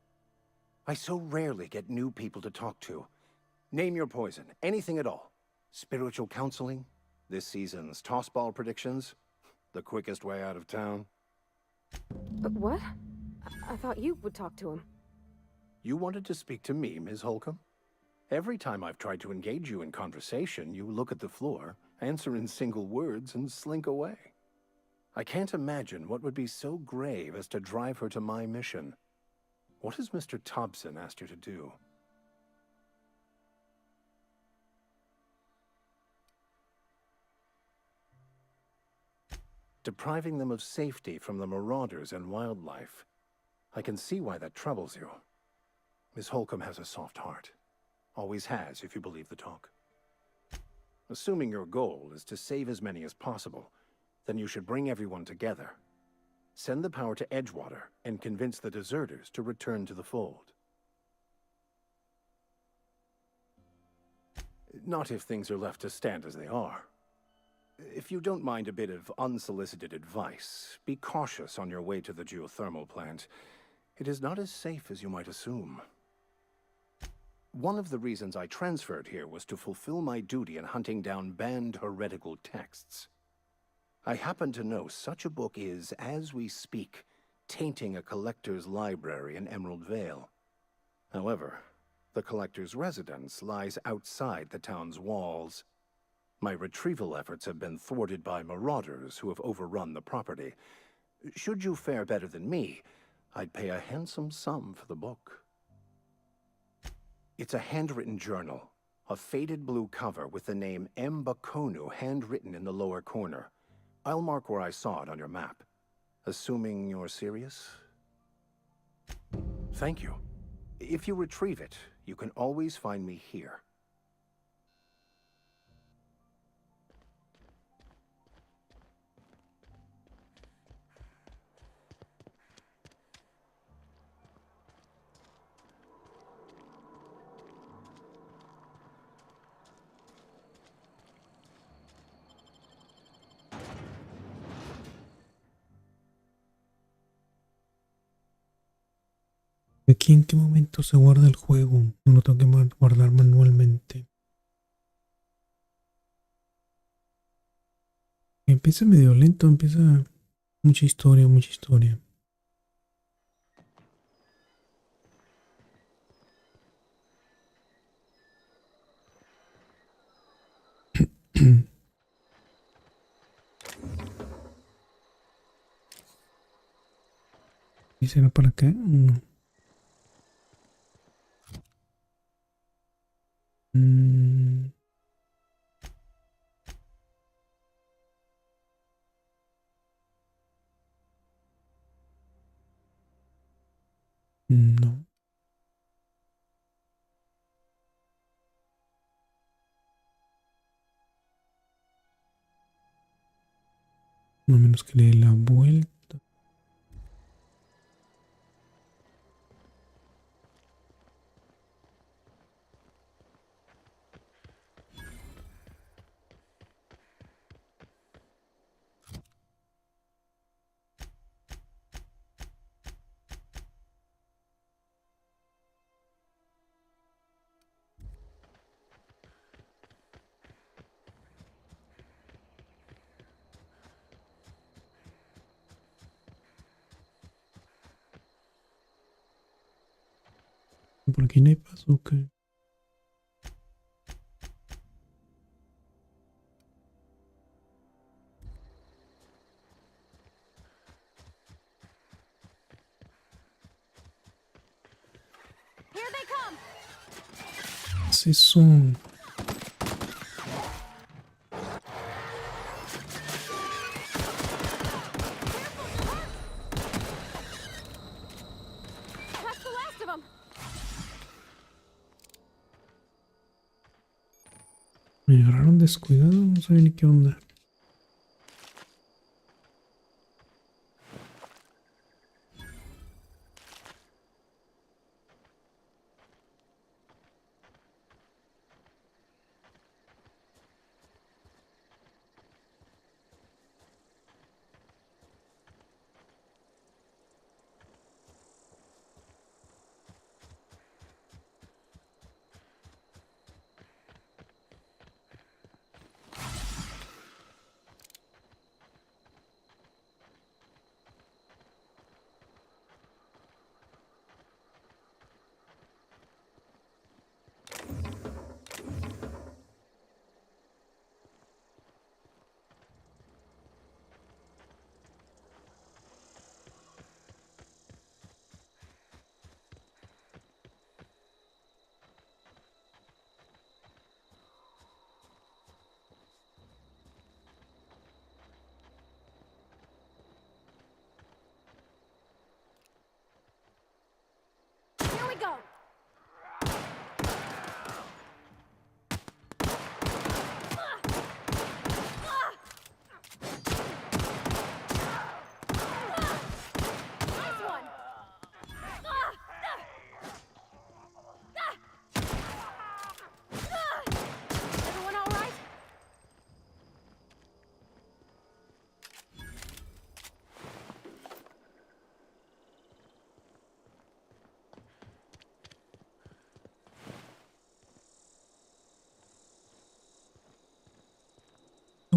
Speaker 13: I so rarely get new people to talk to. Name your poison, anything at all. Spiritual counseling? This season's tossball predictions? The quickest way out of town?
Speaker 16: What? I thought you would talk to him.
Speaker 13: You wanted to speak to me, Ms. Holcomb? Every time I've tried to engage you in conversation, you look at the floor, answer in single words, and slink away. I can't imagine what would be so grave as to drive her to my mission. What has Mr. Thompson asked you to do? Depriving them of safety from the marauders and wildlife. I can see why that troubles you. Miss Holcomb has a soft heart. Always has, if you believe the talk. Assuming your goal is to save as many as possible, then you should bring everyone together. Send the power to Edgewater and convince the deserters to return to the fold. Not if things are left to stand as they are. If you don't mind a bit of unsolicited advice, be cautious on your way to the geothermal plant. It is not as safe as you might assume. One of the reasons I transferred here was to fulfill my duty in hunting down banned heretical texts. I happen to know such a book is, as we speak, tainting a collector's library in Emerald Vale. However, the collector's residence lies outside the town's walls. My retrieval efforts have been thwarted by marauders who have overrun the property. Should you fare better than me, I'd pay a handsome sum for the book. It's a handwritten journal, a faded blue cover with the name M. Bakonu handwritten in the lower corner. I'll mark where I saw it on your map. Assuming you're serious? Thank you. If you retrieve it, you can always find me here.
Speaker 1: ¿Aquí en qué momento se guarda el juego? No lo tengo que guardar manualmente. Empieza medio lento, empieza mucha historia, mucha historia. ¿Y será para acá? No. No. No menos que le dé la vuelta. ¿Por aquí no hay paso o qué? ¿Qué es eso? Me agarraron descuidado, no sabía ni qué onda.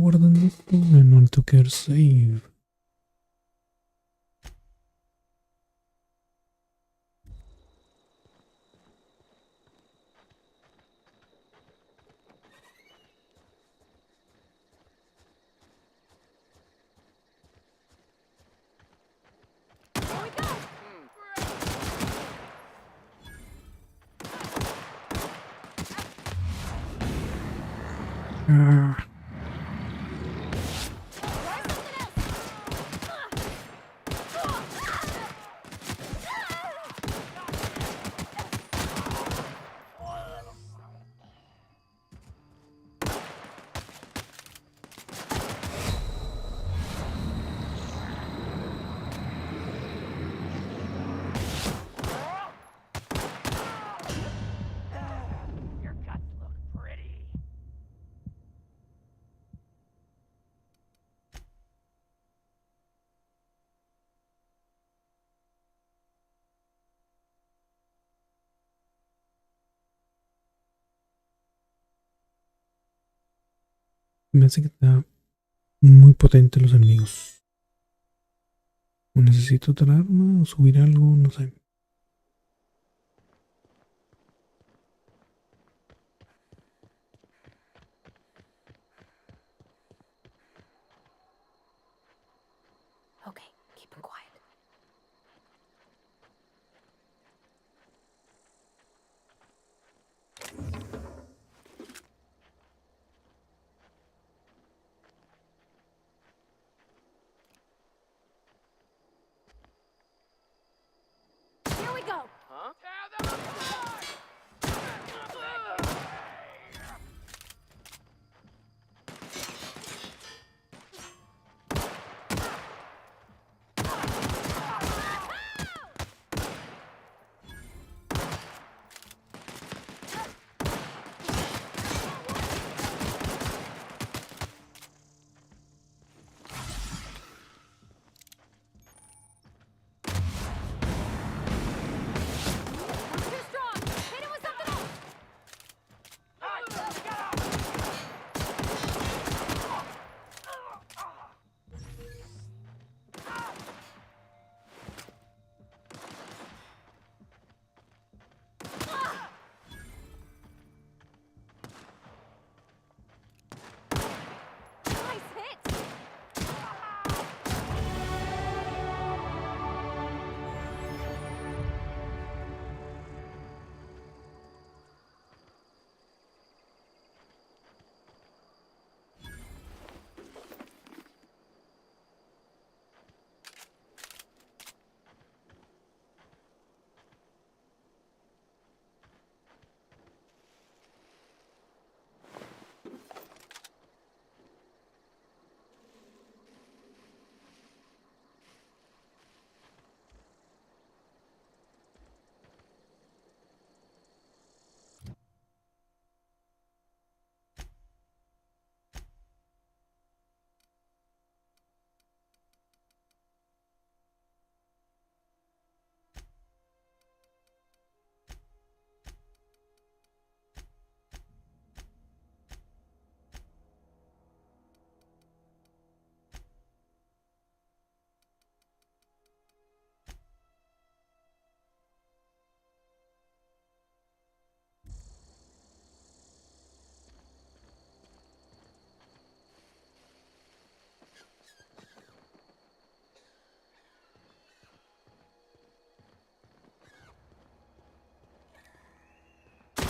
Speaker 1: guardando esto. No le toque save. Ah.
Speaker 6: Your guts look pretty.
Speaker 1: Me hace que está muy potente los enemigos. O necesito otra arma o subir algo, no sé.
Speaker 16: Okay, keep him quiet. Here we go.
Speaker 6: Huh? Tear them apart!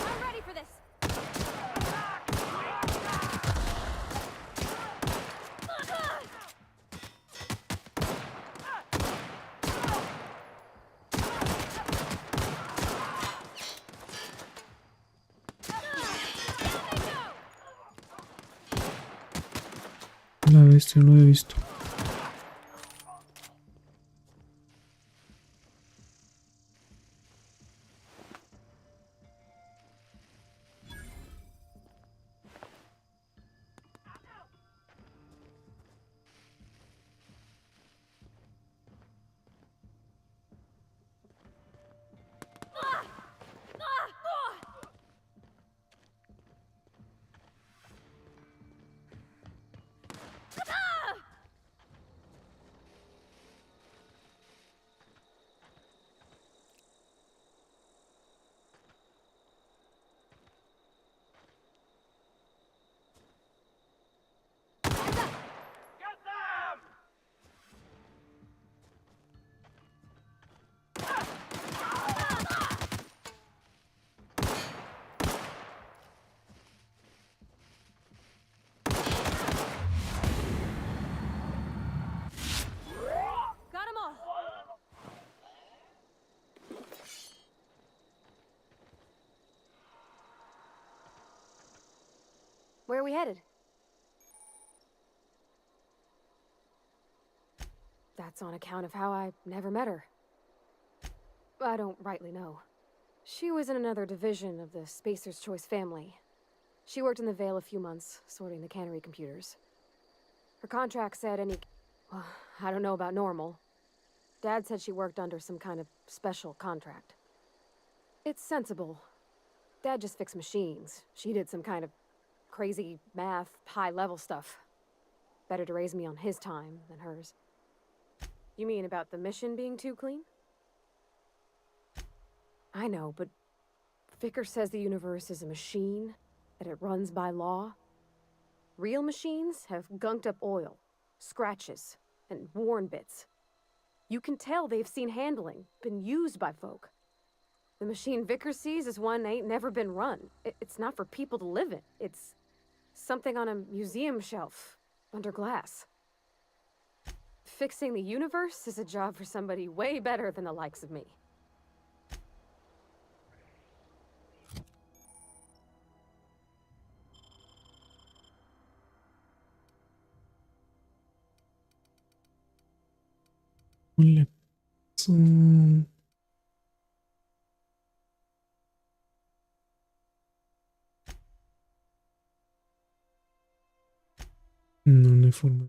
Speaker 16: I'm ready for this.
Speaker 1: La bestia no lo he visto.
Speaker 16: Where are we headed? That's on account of how I never met her. I don't rightly know. She was in another division of the Spacer's Choice family. She worked in the Vale a few months, sorting the cannery computers. Her contract said any... Well, I don't know about normal. Dad said she worked under some kind of special contract. It's sensible. Dad just fixed machines. She did some kind of crazy math, high-level stuff. Better to raise me on his time than hers. You mean about the mission being too clean? I know, but Vicker says the universe is a machine, that it runs by law. Real machines have gunked up oil, scratches, and worn bits. You can tell they've seen handling, been used by folk. The machine Vicker sees is one ain't never been run. It's not for people to live in. It's something on a museum shelf, under glass. Fixing the universe is a job for somebody way better than the likes of me.
Speaker 1: Le pasó? No hay forma.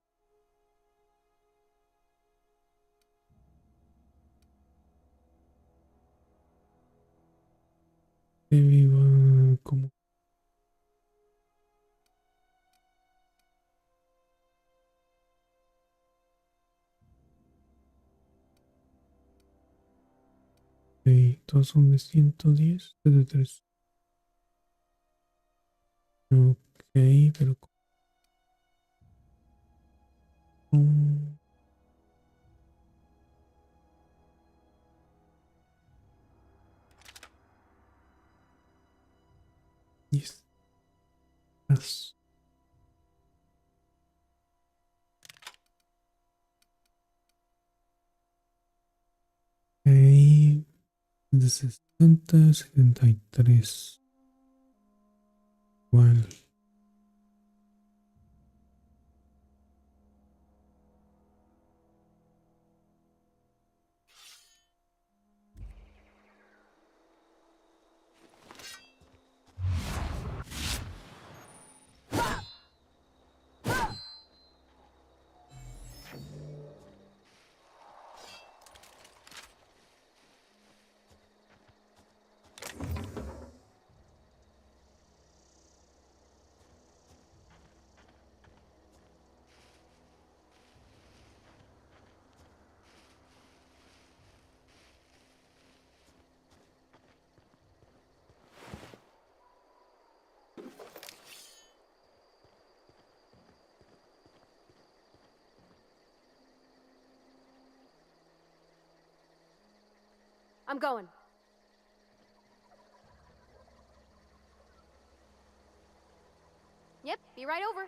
Speaker 1: Que viva como... Ok, todos son de 110, de 3. Ok, pero... ¿cómo? Y estás... Ok, de 60, 73. Igual.
Speaker 16: I'm going. Yep, be right over.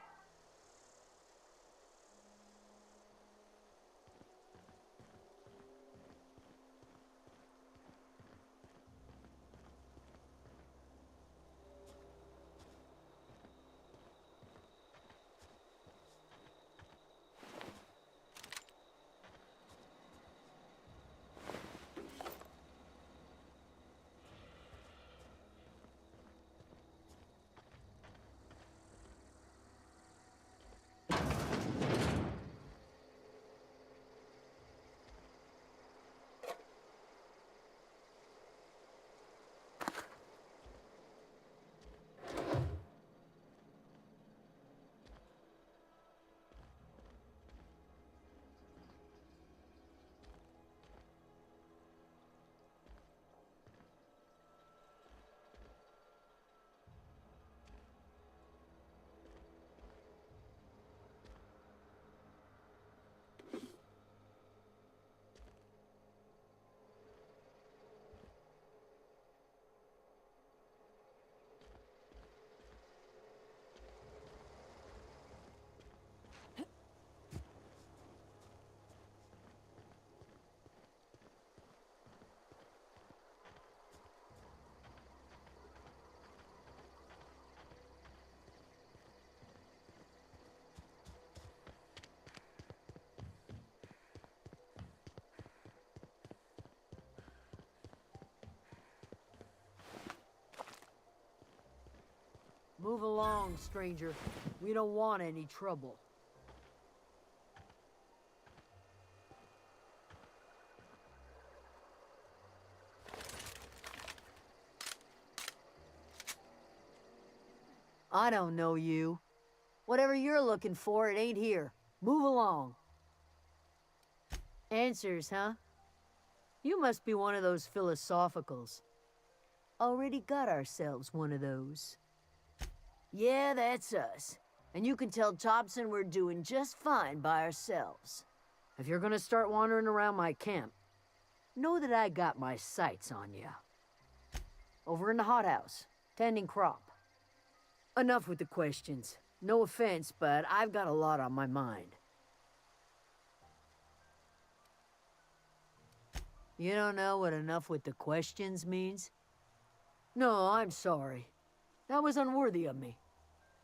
Speaker 17: Move along, stranger. We don't want any trouble. I don't know you. Whatever you're looking for, it ain't here. Move along. Answers, huh? You must be one of those philosophicals. Already got ourselves one of those. Yeah, that's us. And you can tell Thompson we're doing just fine by ourselves. If you're gonna start wandering around my camp, know that I got my sights on you. Over in the hothouse, tending crop. Enough with the questions. No offense, but I've got a lot on my mind. You don't know what enough with the questions means? No, I'm sorry. That was unworthy of me.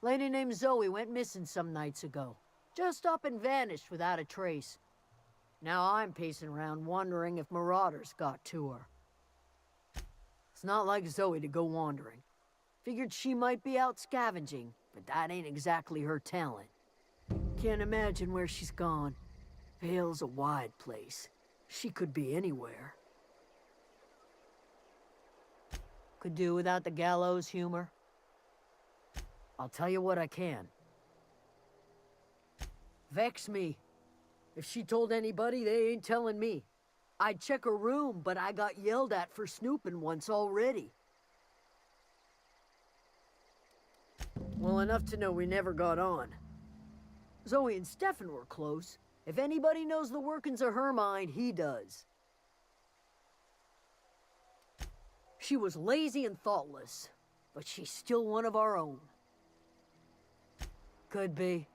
Speaker 17: Lady named Zoe went missing some nights ago. Just up and vanished without a trace. Now I'm pacing around wondering if marauders got to her. It's not like Zoe to go wandering. Figured she might be out scavenging, but that ain't exactly her talent. Can't imagine where she's gone. Vale's a wide place. She could be anywhere. Could do without the gallows humor. I'll tell you what I can. Vex me. If she told anybody, they ain't telling me. I'd check her room, but I got yelled at for snooping once already. Well, enough to know we never got on. Zoe and Stefan were close. If anybody knows the workings of her mind, he does. She was lazy and thoughtless, but she's still one of our own. Could be.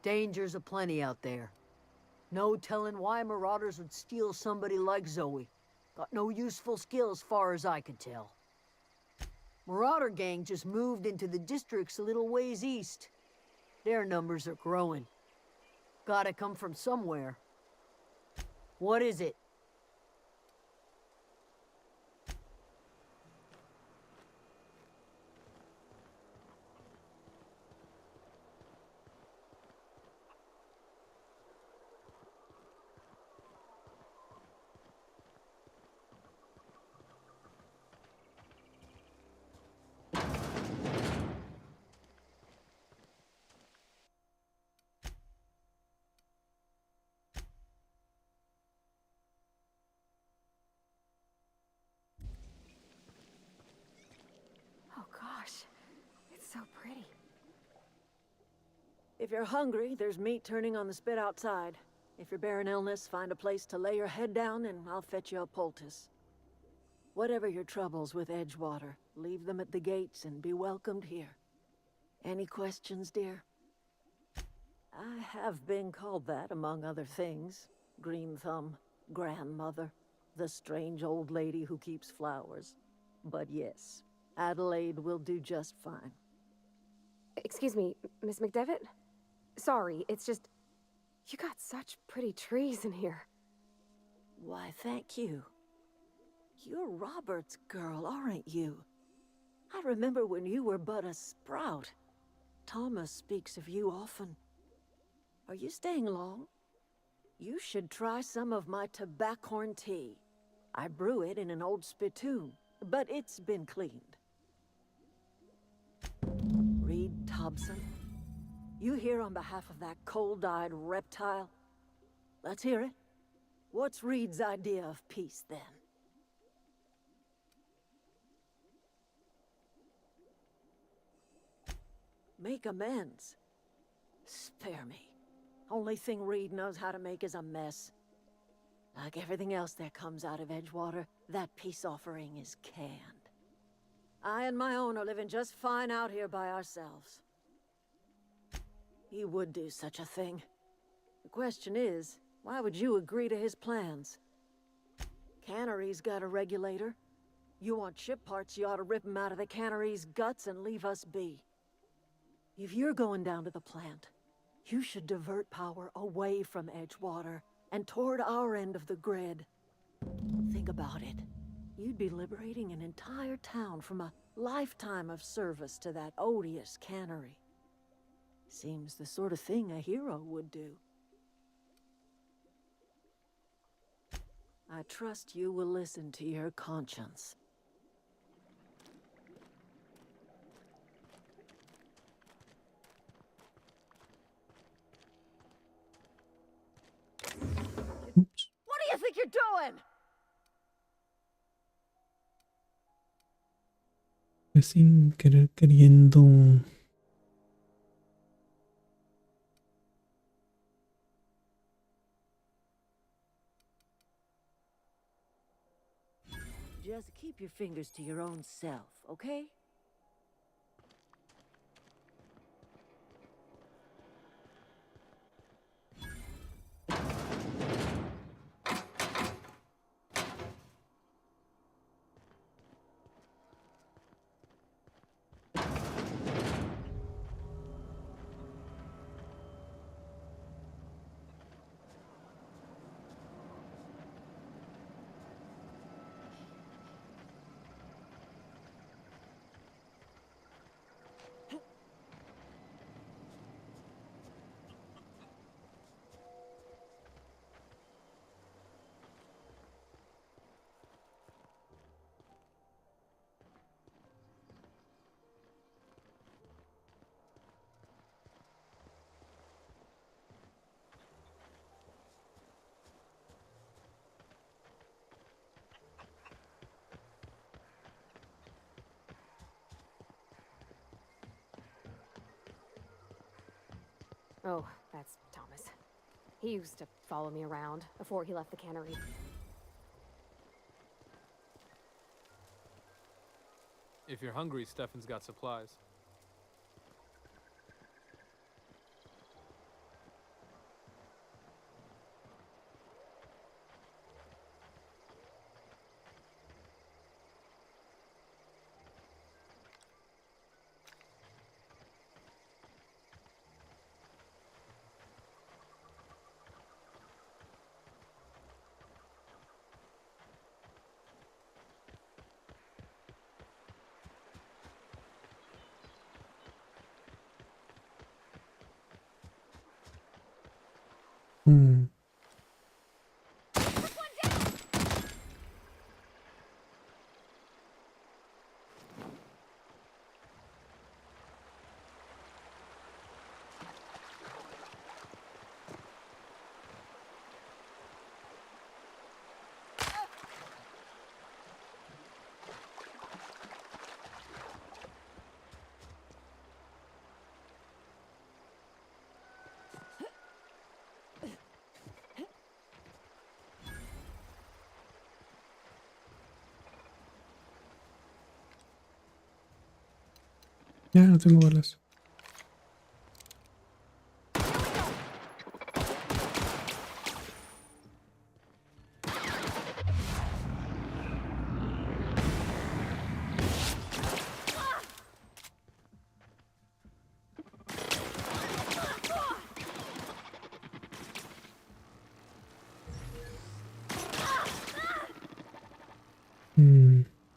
Speaker 17: Dangers aplenty out there. No telling why marauders would steal somebody like Zoe. Got no useful skills far as I could tell. Marauder gang just moved into the districts a little ways east. Their numbers are growing. Gotta come from somewhere. What is it?
Speaker 16: Oh gosh, it's so pretty.
Speaker 8: If you're hungry, there's meat turning on the spit outside. If you're bearing illness, find a place to lay your head down and I'll fetch you a poultice. Whatever your troubles with Edgewater, leave them at the gates and be welcomed here. Any questions, dear? I have been called that, among other things. Green Thumb, grandmother, the strange old lady who keeps flowers. But yes, Adelaide will do just fine.
Speaker 16: Excuse me, Miss McDevitt? Sorry, it's just... You got such pretty trees in here.
Speaker 8: Why, thank you. You're Robert's girl, aren't you? I remember when you were but a sprout. Thomas speaks of you often. Are you staying long? You should try some of my tobaccorn tea. I brew it in an old spittoon, but it's been cleaned. Reed Thompson, you here on behalf of that cold-eyed reptile? Let's hear it. What's Reed's idea of peace, then? Make amends. Spare me. Only thing Reed knows how to make is a mess. Like everything else that comes out of Edgewater, that peace offering is canned. I and my own are living just fine out here by ourselves. He would do such a thing. The question is, why would you agree to his plans? Cannery's got a regulator. You want ship parts, you ought to rip him out of the cannery's guts and leave us be. If you're going down to the plant, you should divert power away from Edgewater and toward our end of the grid. Think about it. You'd be liberating an entire town from a Lifetime of service to that odious cannery. Seems the sort of thing a hero would do. I trust you will listen to your conscience. What do you think you're doing?
Speaker 1: Pues sin querer queriendo.
Speaker 8: Just keep your fingers to your own self, okay?
Speaker 16: Oh, that's Thomas. He used to follow me around before he left the cannery.
Speaker 7: If you're hungry, Stefan's got supplies.
Speaker 1: Ya, no tengo balas.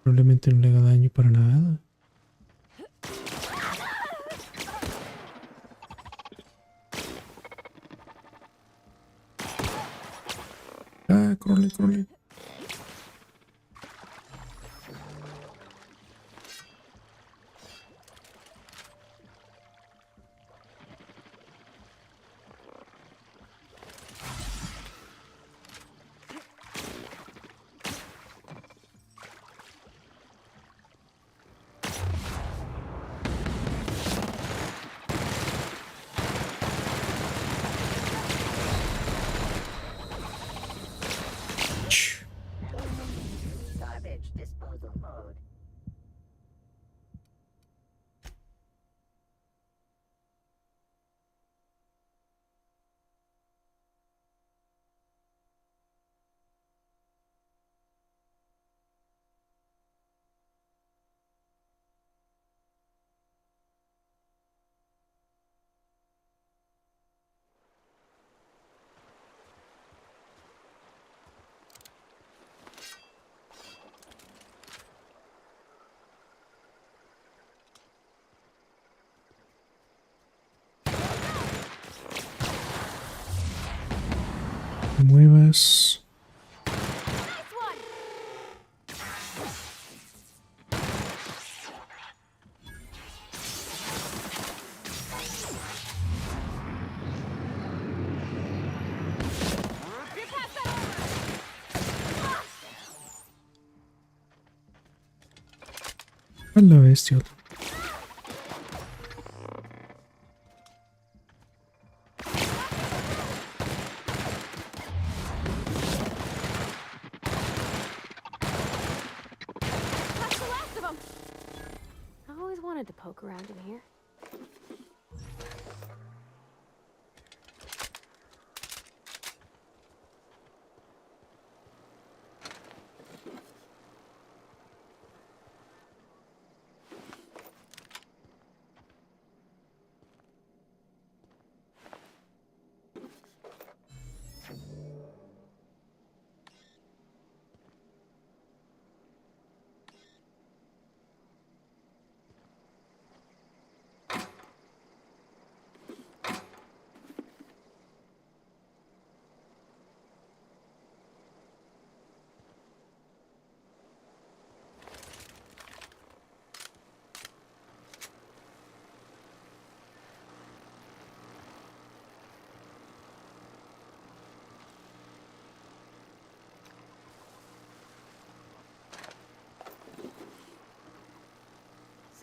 Speaker 1: Probablemente no le haga daño para nada. Ah, corre, corre. te muevas. A la bestia.
Speaker 16: I always wanted to poke around in here.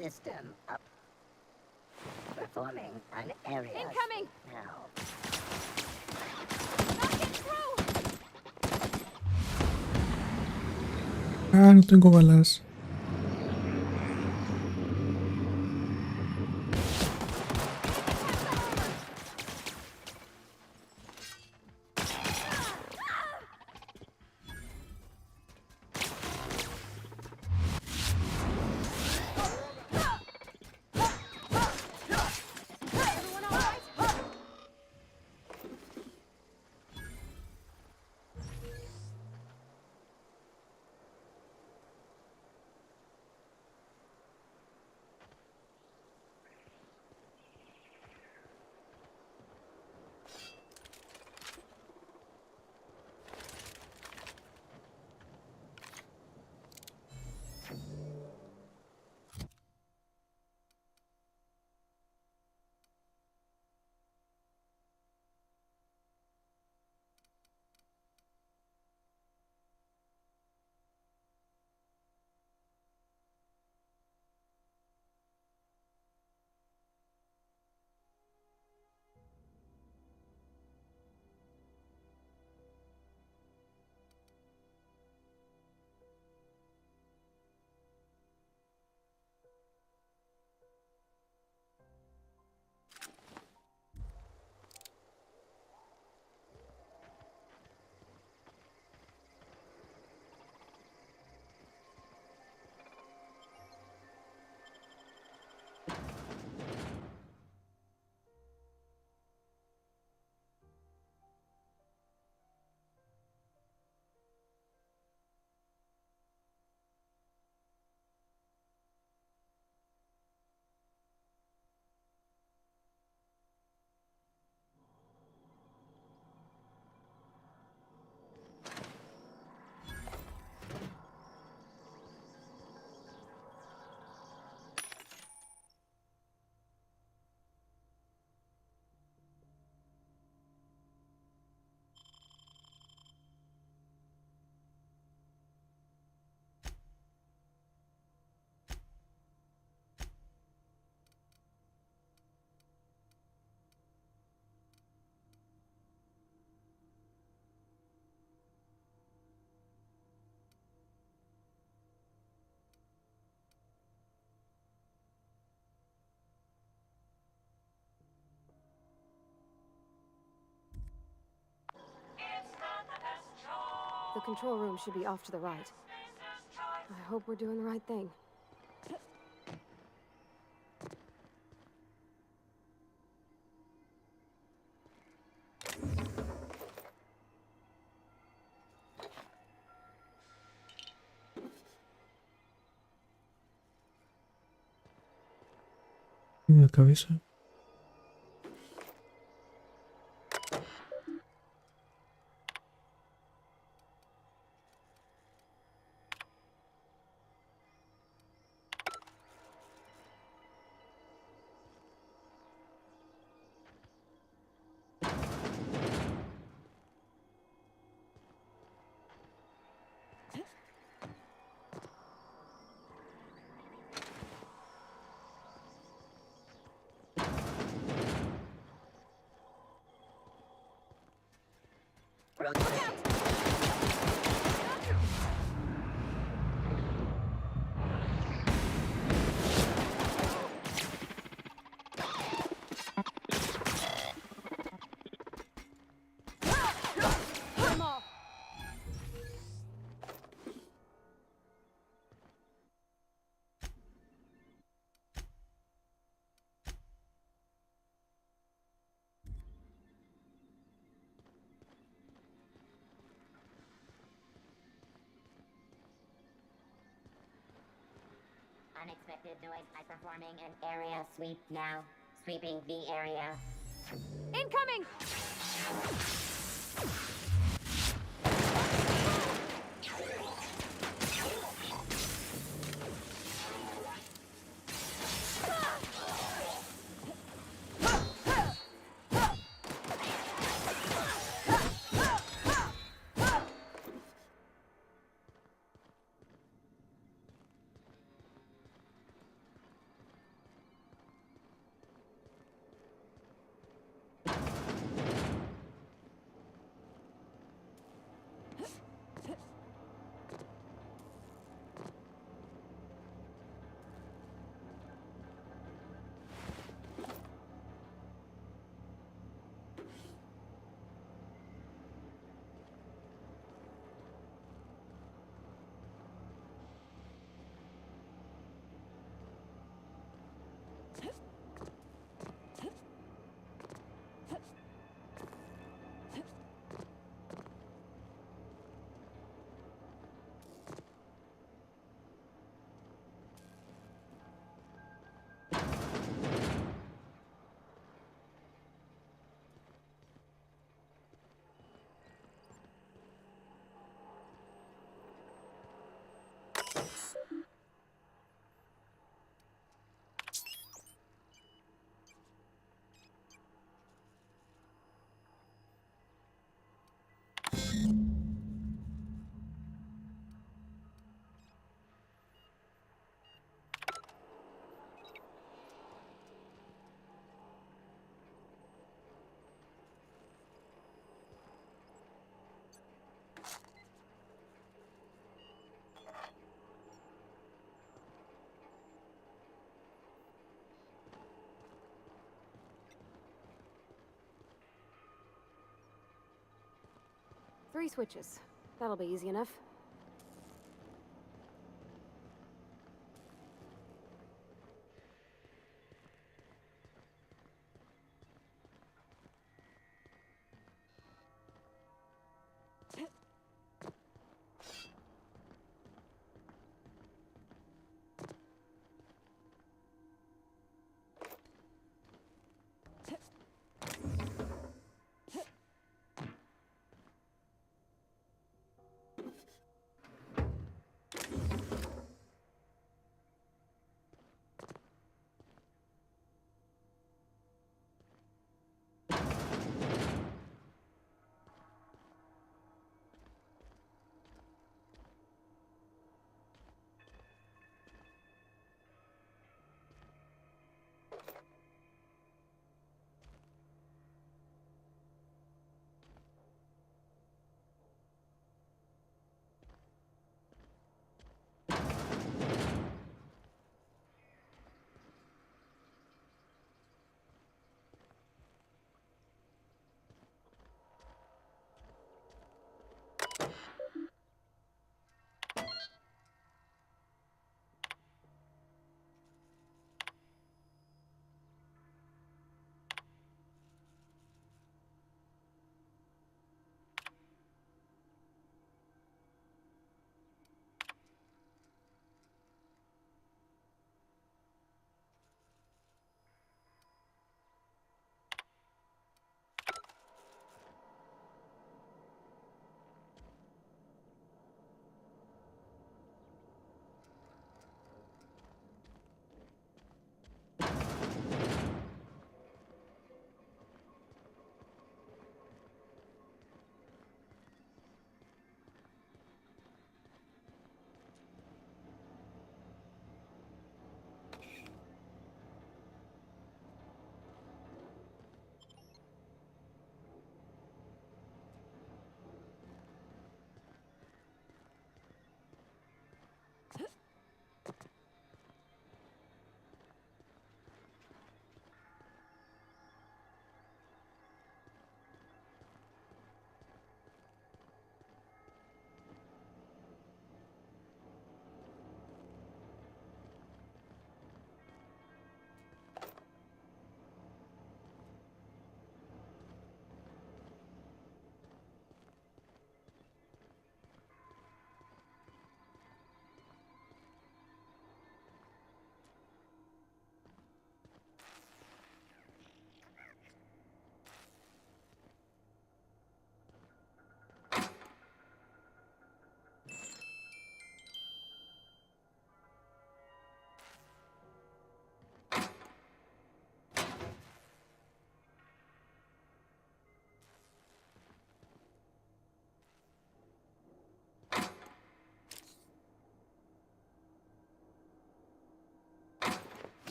Speaker 18: System up. Performing an area.
Speaker 16: Incoming!
Speaker 18: Now.
Speaker 1: Ah, no tengo balas.
Speaker 16: The control room should be off to the right. I hope we're doing the right thing.
Speaker 1: En la cabeza.
Speaker 18: Unexpected noise. I'm performing an area sweep now. Sweeping the area.
Speaker 16: Incoming! Three switches. That'll be easy enough.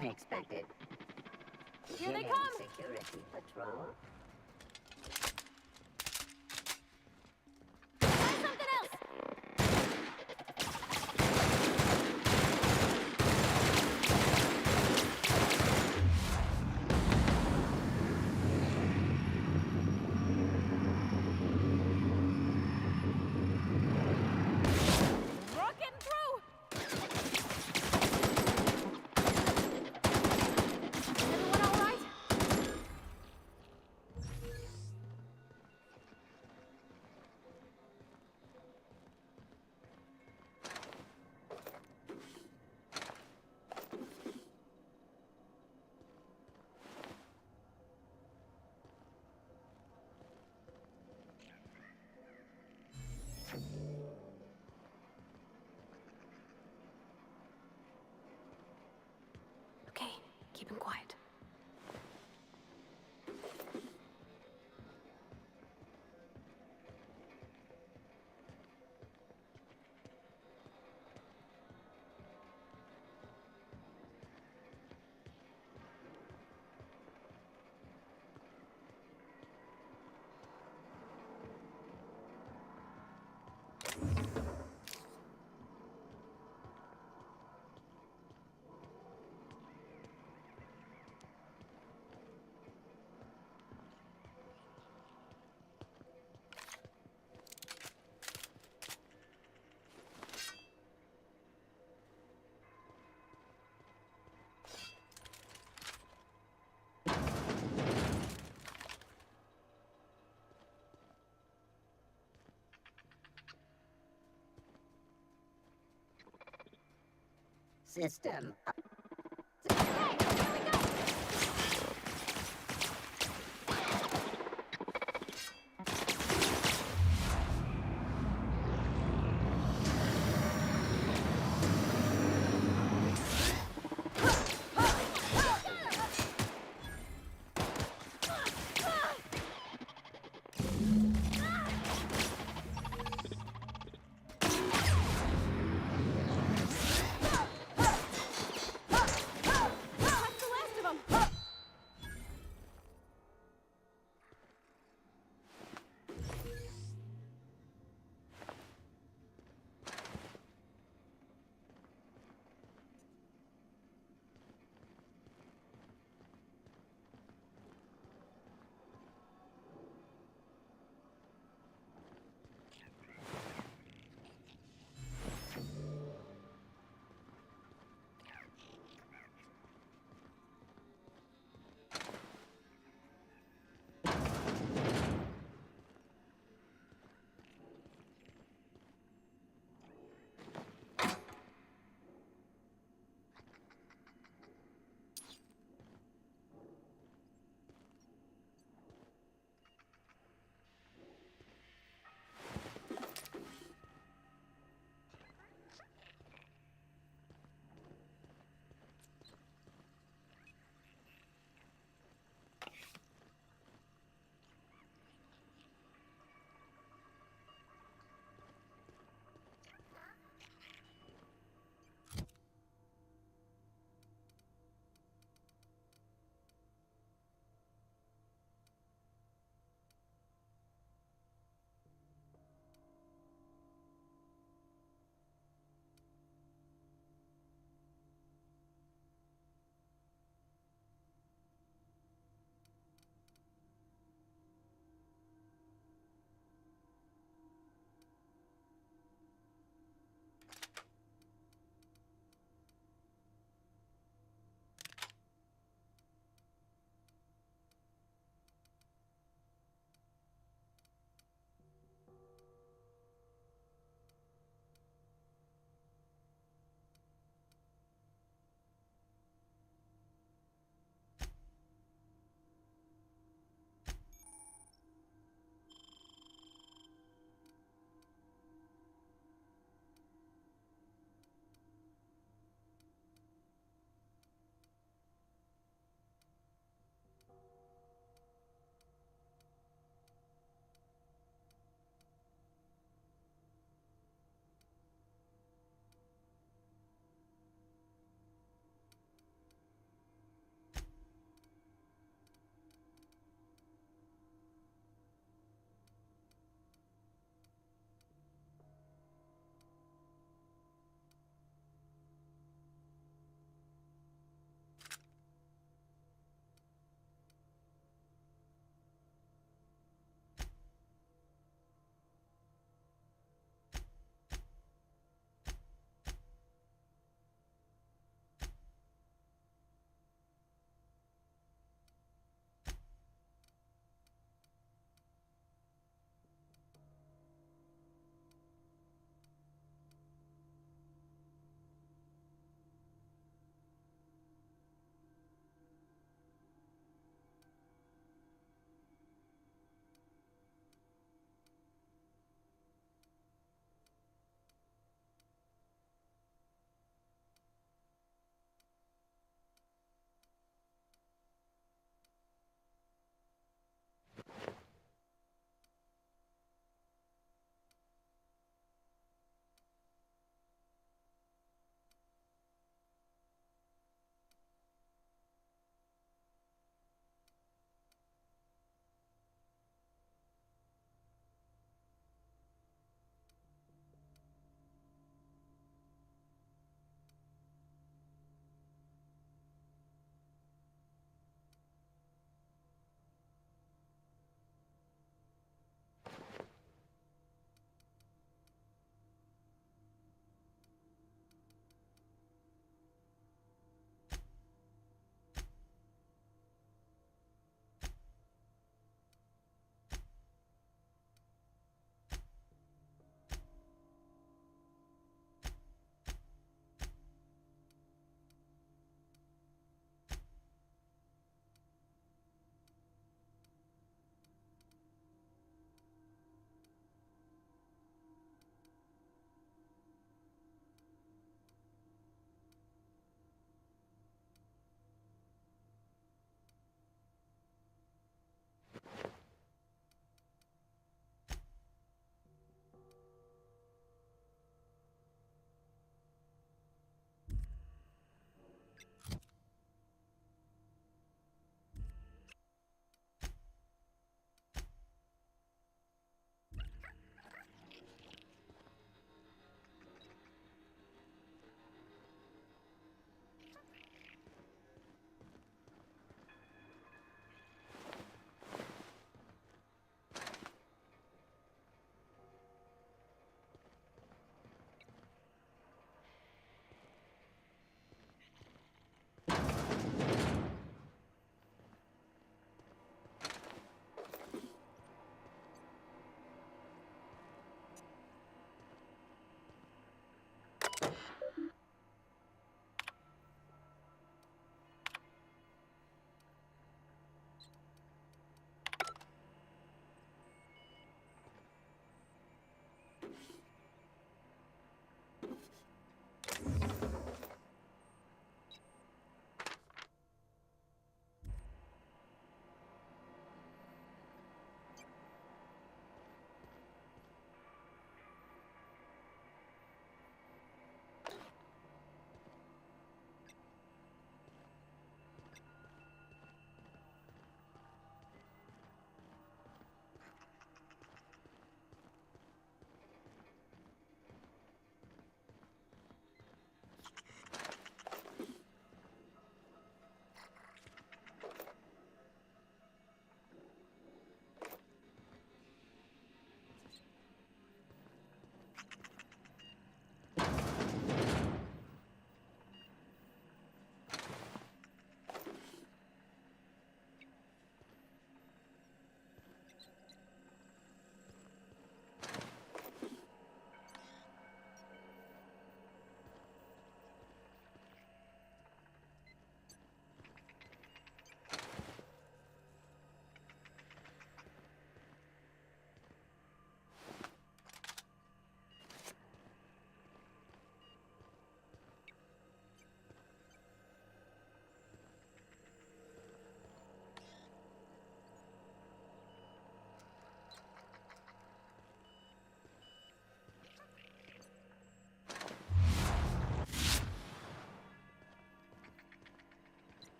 Speaker 18: Unexpected.
Speaker 16: Here they
Speaker 18: Human
Speaker 16: come!
Speaker 18: Security patrol.
Speaker 16: Try something else! Rockin' through! Everyone all right? Okay, keep him quiet.
Speaker 18: System.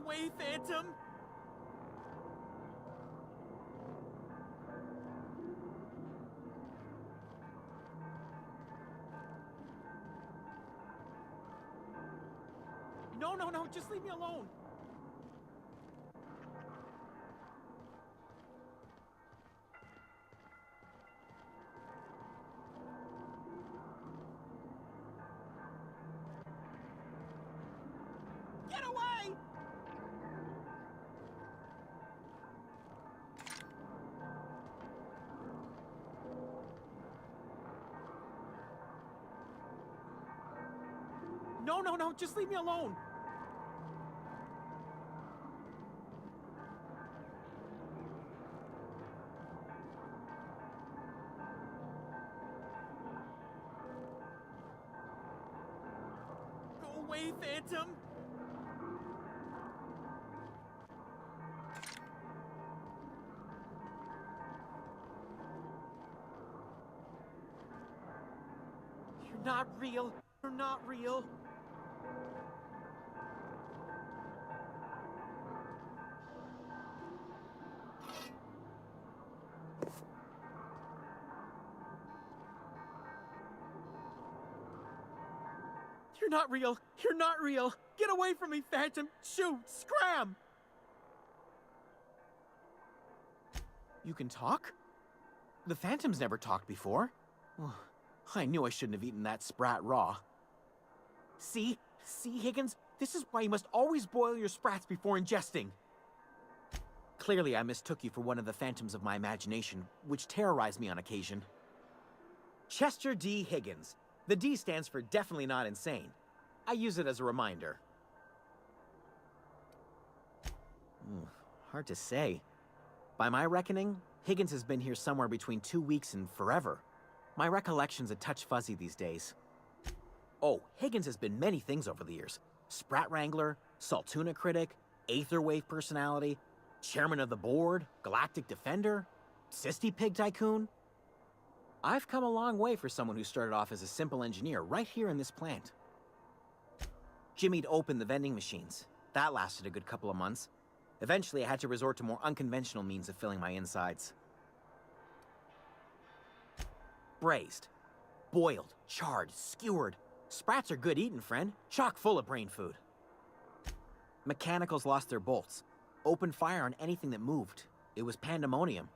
Speaker 7: away, Phantom! No, no, no, just leave me alone! Get away! No, no, no, just leave me alone! Go away, Phantom! You're not real. You're not real. You're not real. You're not real. Get away from me, Phantom. Shoot. Scram. You can talk? The Phantom's never talked before. I knew I shouldn't have eaten that sprat raw. See, Higgins? This is why you must always boil your sprats before ingesting. Clearly, I mistook you for one of the phantoms of my imagination, which terrorized me on occasion. Chester D. Higgins. The D stands for definitely not insane. I use it as a reminder. Hard to say. By my reckoning, Higgins has been here somewhere between 2 weeks and forever. My recollection's a touch fuzzy these days. Oh, Higgins has been many things over the years. Sprat Wrangler, Saltuna Critic, Aetherwave Personality, Chairman of the Board, Galactic Defender, Sisty Pig Tycoon. I've come a long way for someone who started off as a simple engineer right here in this plant. Jimmy'd opened the vending machines. That lasted a good couple of months. Eventually, I had to resort to more unconventional means of filling my insides. Braised, boiled, charred, skewered. Sprats are good eating, friend. Chock full of brain food. Mechanicals lost their bolts. Opened fire on anything that moved. It was pandemonium.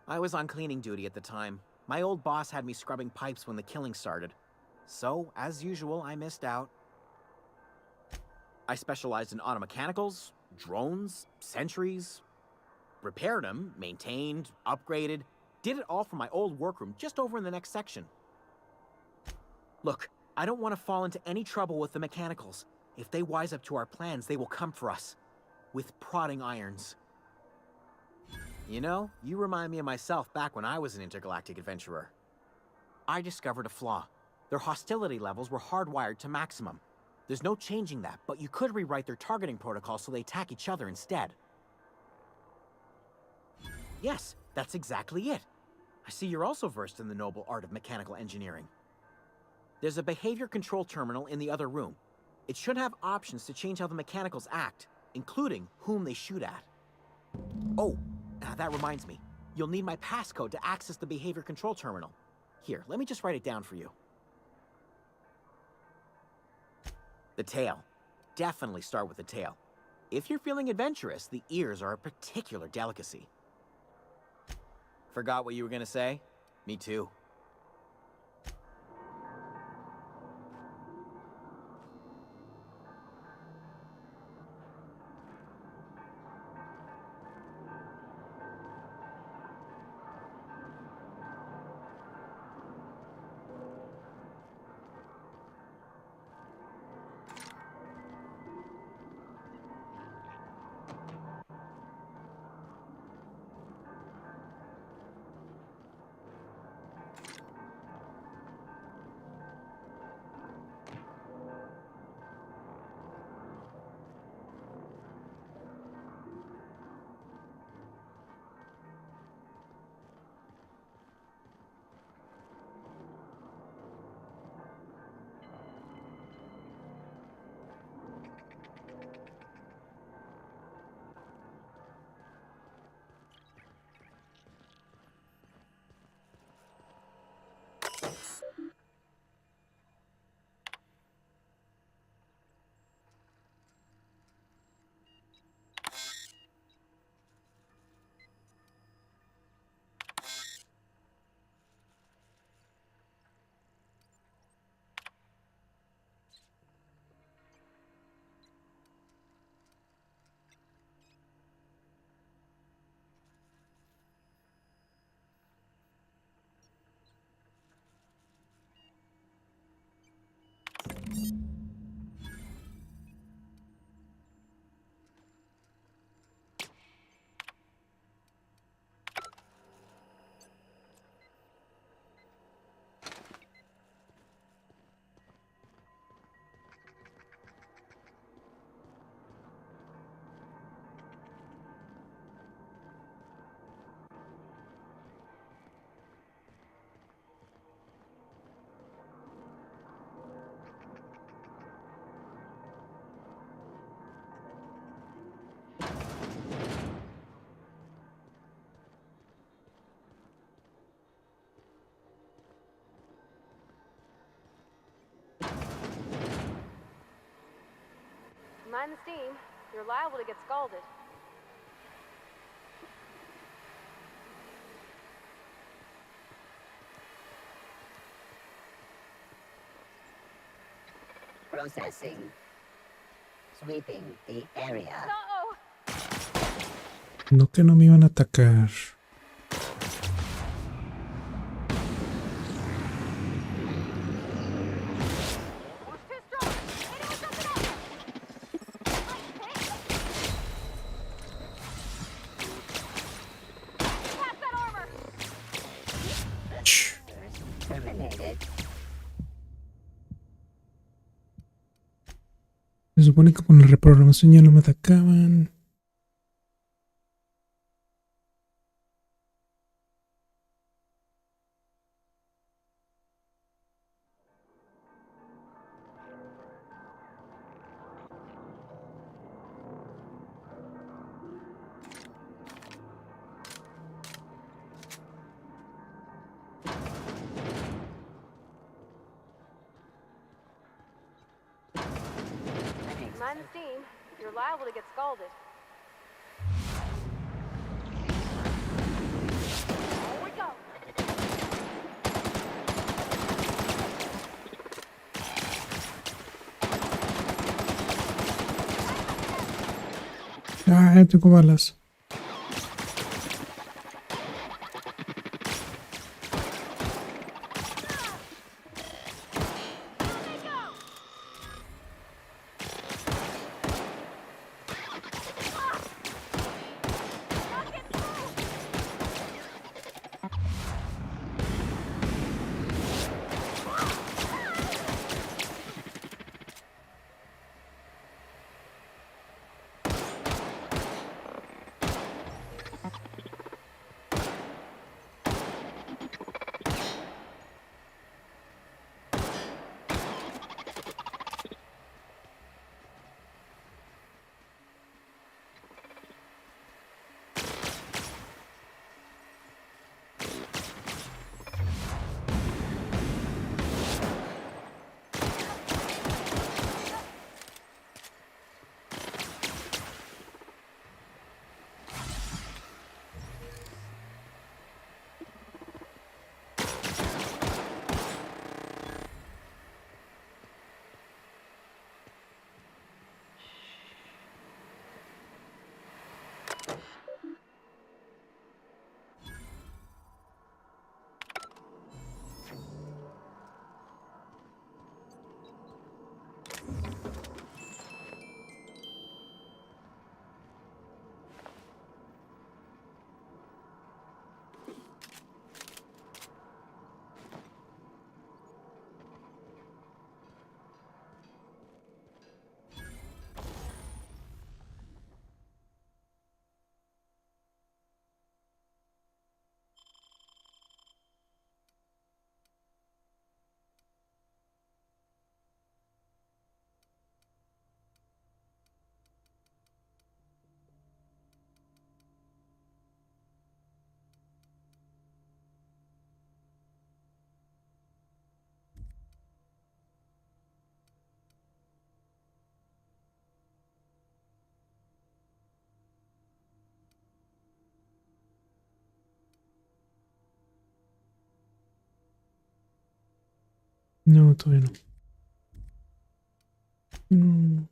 Speaker 7: I was on cleaning duty at the time. My old boss had me scrubbing pipes when the killing started. So, as usual, I missed out. I specialized in automechanicals, drones, sentries. Repaired them, maintained, upgraded. Did it all from my old workroom just over in the next section. Look, I don't want to fall into any trouble with the mechanicals. If they wise up to our plans, they will come for us. With prodding irons. You know, you remind me of myself back when I was an intergalactic adventurer. I discovered a flaw. Their hostility levels were hardwired to maximum. There's no changing that, but you could rewrite their targeting protocol so they attack each other instead. Yes, that's exactly it. I see you're also versed in the noble art of mechanical engineering. There's a behavior control terminal in the other room. It should have options to change how the mechanicals act, including whom they shoot at. Oh, that reminds me. You'll need my passcode to access the behavior control terminal. Here, let me just write it down for you. The tail. Definitely start with the tail. If you're feeling adventurous, the ears are a particular delicacy. Forgot what you were gonna say? Me too.
Speaker 16: Mind the steam. You're liable to get scalded.
Speaker 18: Processing. Sweeping the area.
Speaker 1: No que no me iban a atacar.
Speaker 18: Terminated.
Speaker 1: Se supone que con la reprogramación ya no me atacaban.
Speaker 16: Mind the steam. You're liable to get scalded. Here we go.
Speaker 1: Ah, tengo balas. No, todavía no.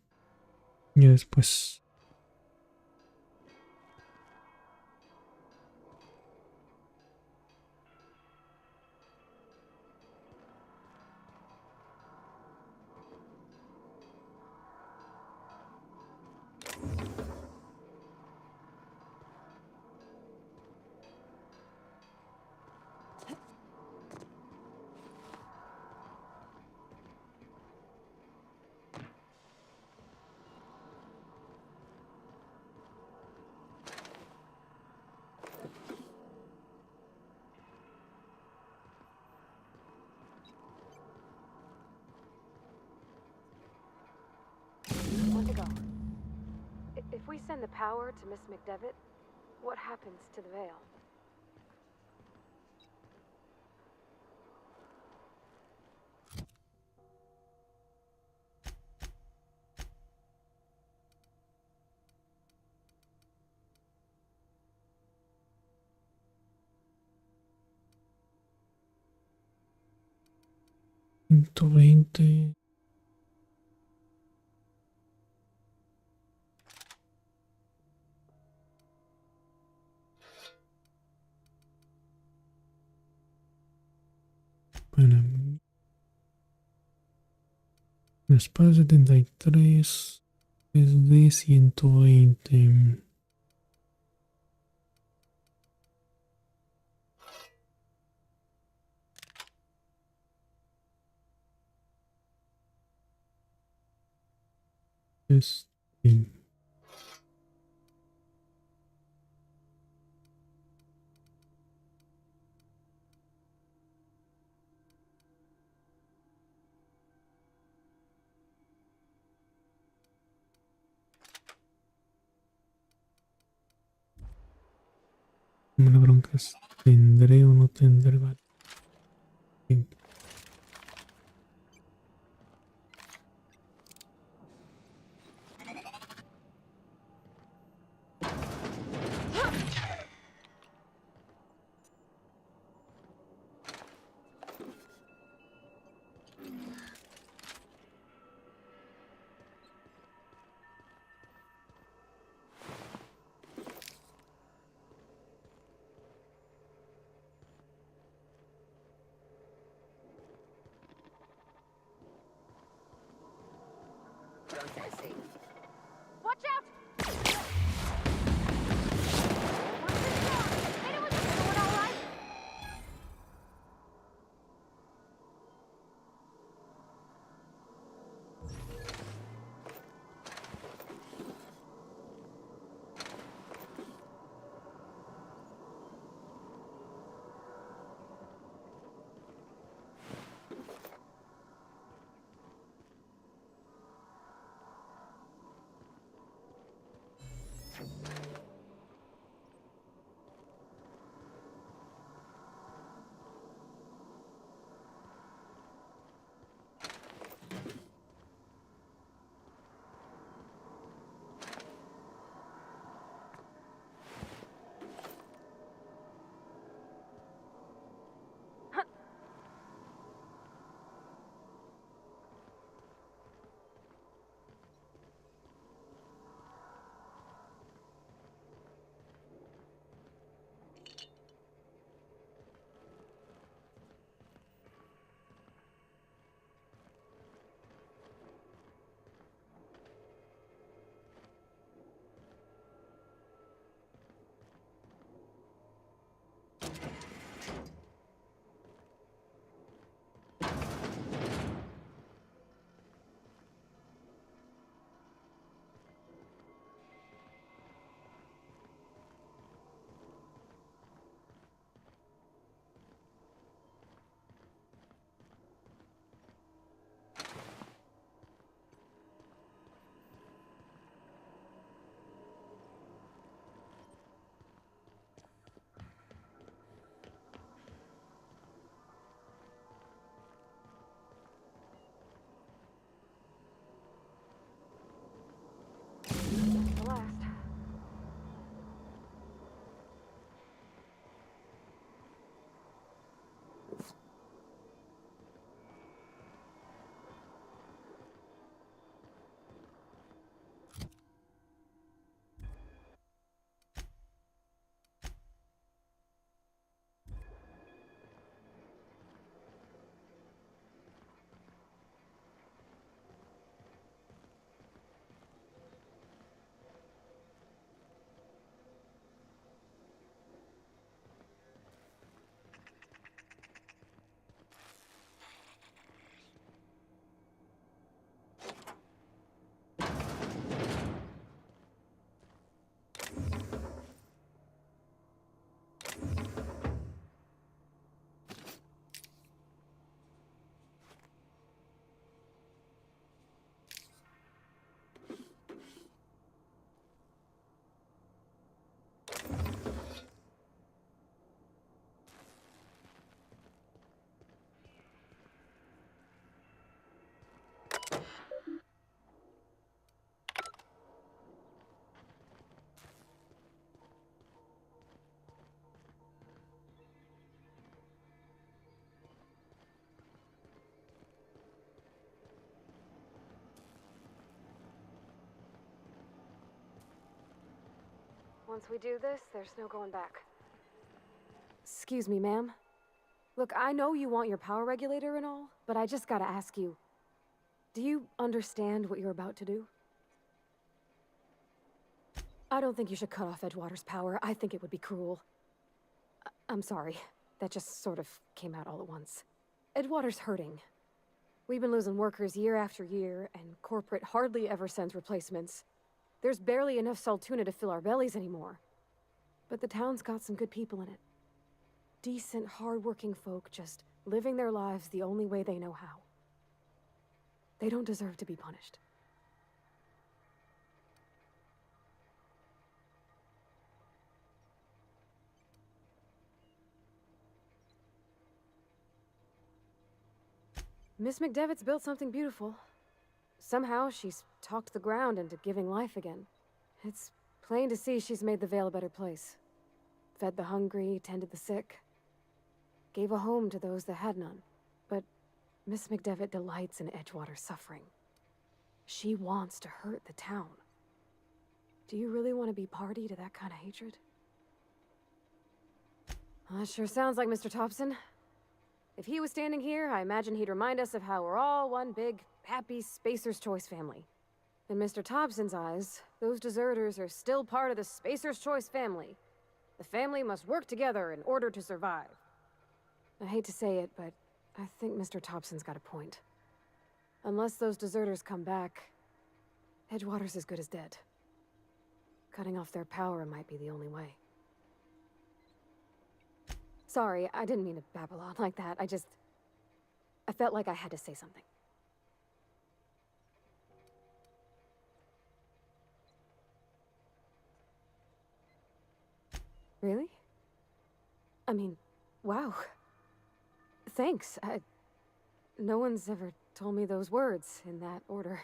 Speaker 1: Ya después.
Speaker 16: Want to go. If we send the power to Miss McDevitt, what happens to the veil?
Speaker 1: 120. Bueno, la espada 73 es de 120. Este. La bronca es, ¿tendré o no tendré? Vale. Bien.
Speaker 16: Once we do this, there's no going back. Excuse me, ma'am. Look, I know you want your power regulator and all, but I just gotta ask you, do you understand what you're about to do? I don't think you should cut off Edgewater's power. I think it would be cruel. I'm sorry. That just sort of came out all at once. Edgewater's hurting. We've been losing workers year after year, and corporate hardly ever sends replacements. There's barely enough Saltuna to fill our bellies anymore. But the town's got some good people in it. Decent, hard-working folk just living their lives the only way they know how. They don't deserve to be punished. Miss McDevitt's built something beautiful. Somehow, she's talked the ground into giving life again. It's plain to see she's made the Vale a better place. Fed the hungry, tended the sick. Gave a home to those that had none. But Miss McDevitt delights in Edgewater's suffering. She wants to hurt the town. Do you really want to be party to that kind of hatred? Well, that sure sounds like Mr. Thompson. If he was standing here, I imagine he'd remind us of how we're all one big, happy Spacer's Choice family. In Mr. Thompson's eyes, those deserters are still part of the Spacer's Choice family. The family must work together in order to survive. I hate to say it, but I think Mr. Thompson's got a point. Unless those deserters come back, Edgewater's as good as dead. Cutting off their power might be the only way. Sorry, I didn't mean to babble on like that. I felt like I had to say something. Really? I mean, wow. Thanks. No one's ever told me those words in that order.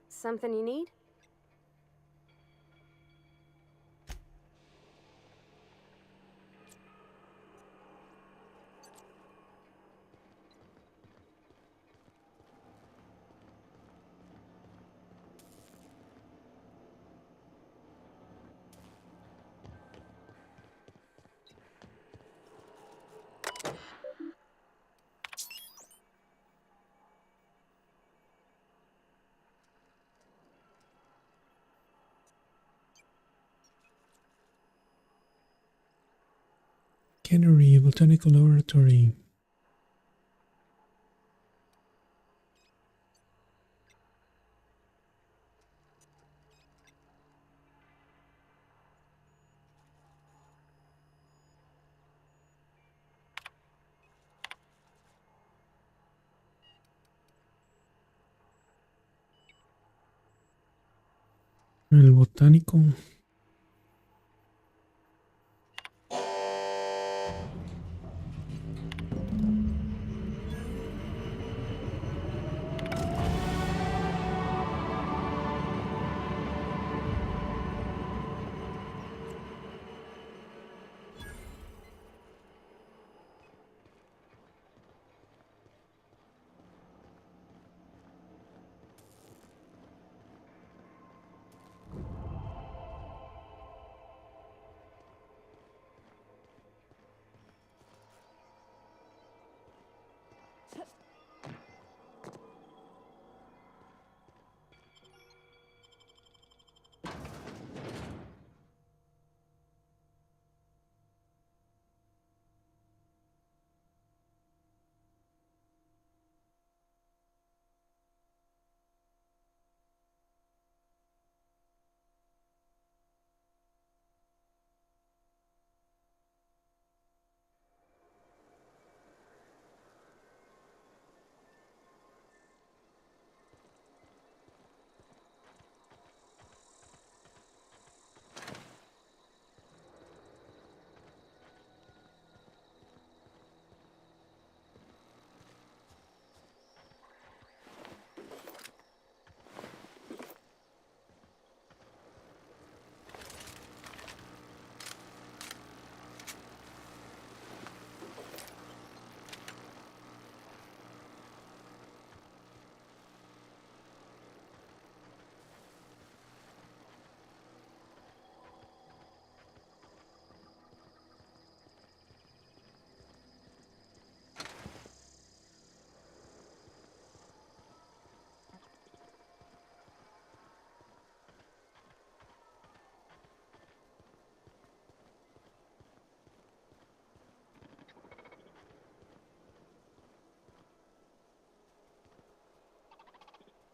Speaker 16: Something you need?
Speaker 1: Cannery, Botanical Laboratory. El botánico.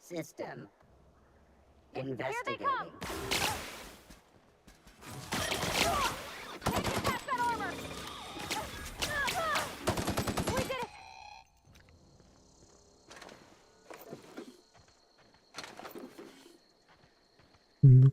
Speaker 18: System. Investigating.
Speaker 16: We did it!
Speaker 1: No.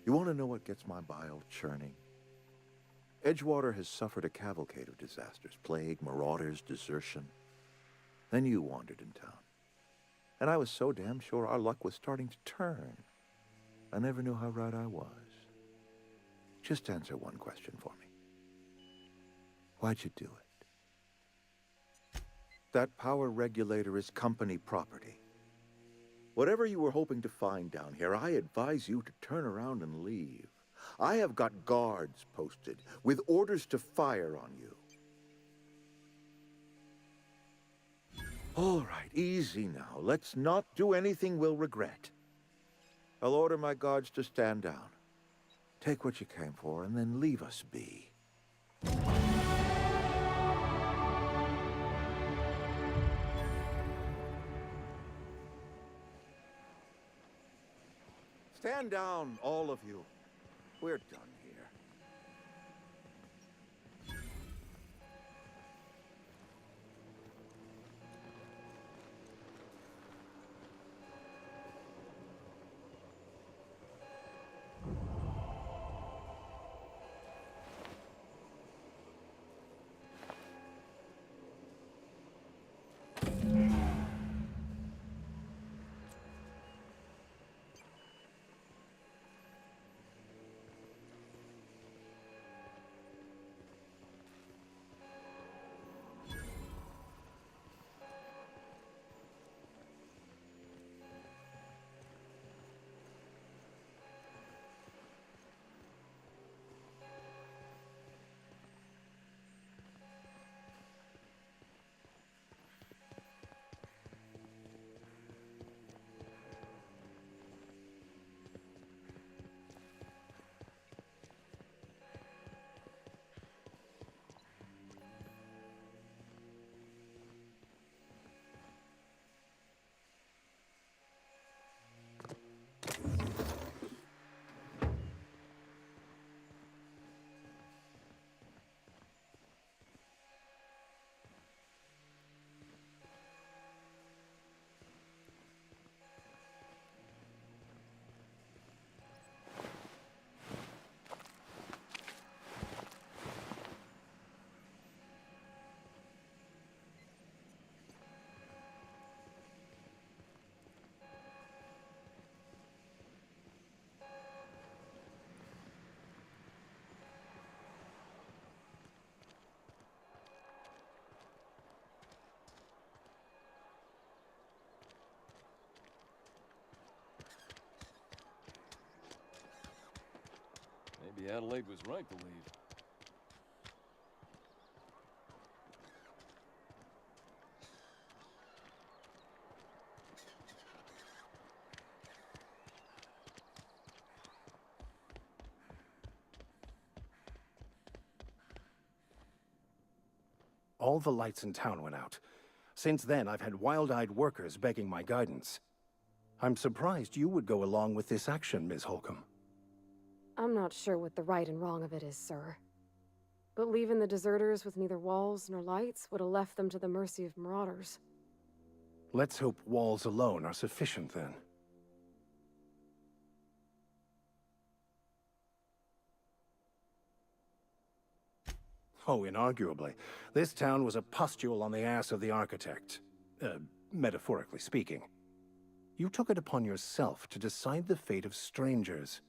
Speaker 15: You want to know what gets my bile churning? Edgewater has suffered a cavalcade of disasters. Plague, marauders, desertion. Then you wandered in town. And I was so damn sure our luck was starting to turn. I never knew how right I was. Just answer one question for me. Why'd you do it? That power regulator is company property. Whatever you were hoping to find down here, I advise you to turn around and leave. I have got guards posted with orders to fire on you. All right, easy now. Let's not do anything we'll regret. I'll order my guards to stand down. Take what you came for, and then leave us be. Stand down, all of you. We're done here.
Speaker 19: Maybe Adelaide was right to leave.
Speaker 13: All the lights in town went out. Since then, I've had wild-eyed workers begging my guidance. I'm surprised you would go along with this action, Ms. Holcomb.
Speaker 16: I'm not sure what the right and wrong of it is, sir. But leaving the deserters with neither walls nor lights would have left them to the mercy of marauders.
Speaker 13: Let's hope walls alone are sufficient, then. Oh, inarguably. This town was a pustule on the ass of the architect. Metaphorically speaking. You took it upon yourself to decide the fate of strangers.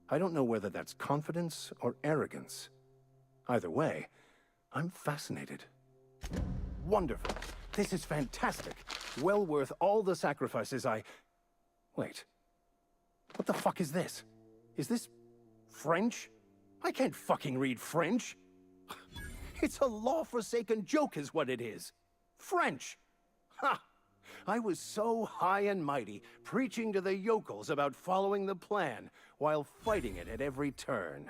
Speaker 13: I don't know whether that's confidence or arrogance. Either way, I'm fascinated. Wonderful. This is fantastic. Well worth all the sacrifices I... Wait. What the fuck is this? Is this... French? I can't fucking read French. It's a law-forsaken joke is what it is. French! Ha! I was so high and mighty, preaching to the yokels about following the plan, while fighting it at every turn.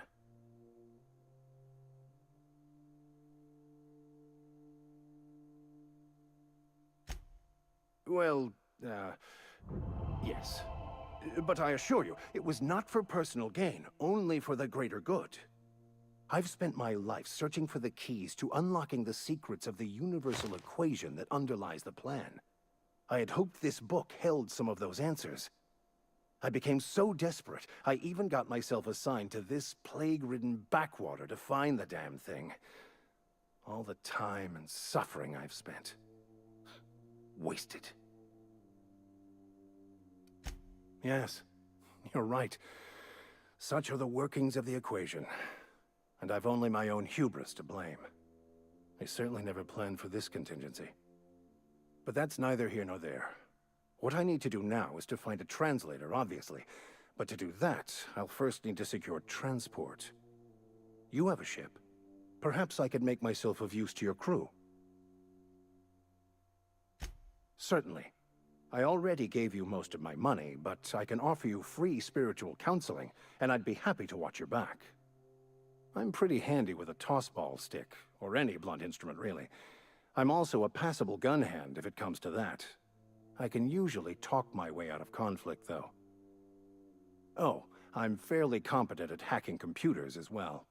Speaker 13: Well, yes. But I assure you, it was not for personal gain, only for the greater good. I've spent my life searching for the keys to unlocking the secrets of the universal equation that underlies the plan. I had hoped this book held some of those answers. I became so desperate, I even got myself assigned to this plague-ridden backwater to find the damn thing. All the time and suffering I've spent. Wasted. Yes, you're right. Such are the workings of the equation. And I've only my own hubris to blame. I certainly never planned for this contingency. But that's neither here nor there. What I need to do now is to find a translator, obviously. But to do that, I'll first need to secure transport. You have a ship. Perhaps I could make myself of use to your crew. Certainly. I already gave you most of my money, but I can offer you free spiritual counseling, and I'd be happy to watch your back. I'm pretty handy with a tossball stick, or any blunt instrument, really. I'm also a passable gun hand, if it comes to that. I can usually talk my way out of conflict, though. Oh, I'm fairly competent at hacking computers as well.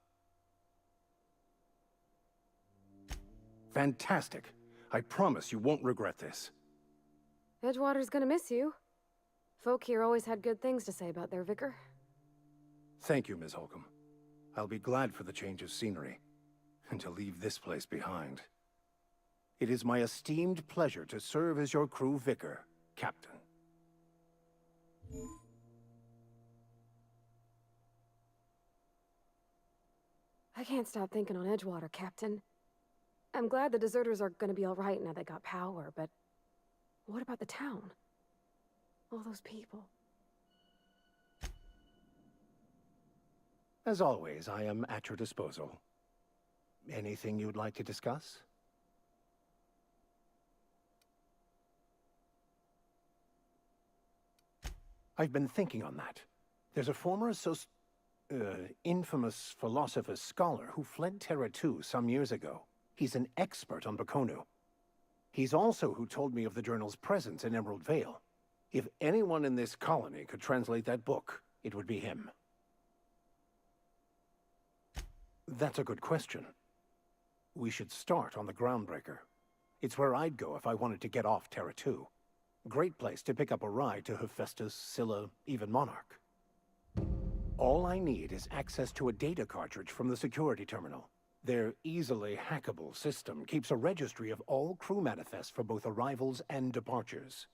Speaker 13: Fantastic. I promise you won't regret this.
Speaker 16: Edgewater's gonna miss you. Folk here always had good things to say about their vicar.
Speaker 13: Thank you, Ms. Holcomb. I'll be glad for the change of scenery, and to leave this place behind. It is my esteemed pleasure to serve as your crew vicar, Captain.
Speaker 16: I can't stop thinking on Edgewater, Captain. I'm glad the deserters are gonna be alright now they got power, but what about the town? All those people.
Speaker 13: As always, I am at your disposal. Anything you'd like to discuss? I've been thinking on that. There's a former infamous philosopher scholar who fled Terra 2 some years ago. He's an expert on Bakonu. He's also who told me of the journal's presence in Emerald Vale. If anyone in this colony could translate that book, it would be him. That's a good question. We should start on the Groundbreaker. It's where I'd go if I wanted to get off Terra 2. Great place to pick up a ride to Hephaestus, Scylla, even Monarch. All I need is access to a data cartridge from the security terminal. Their easily hackable system keeps a registry of all crew manifests for both arrivals and departures.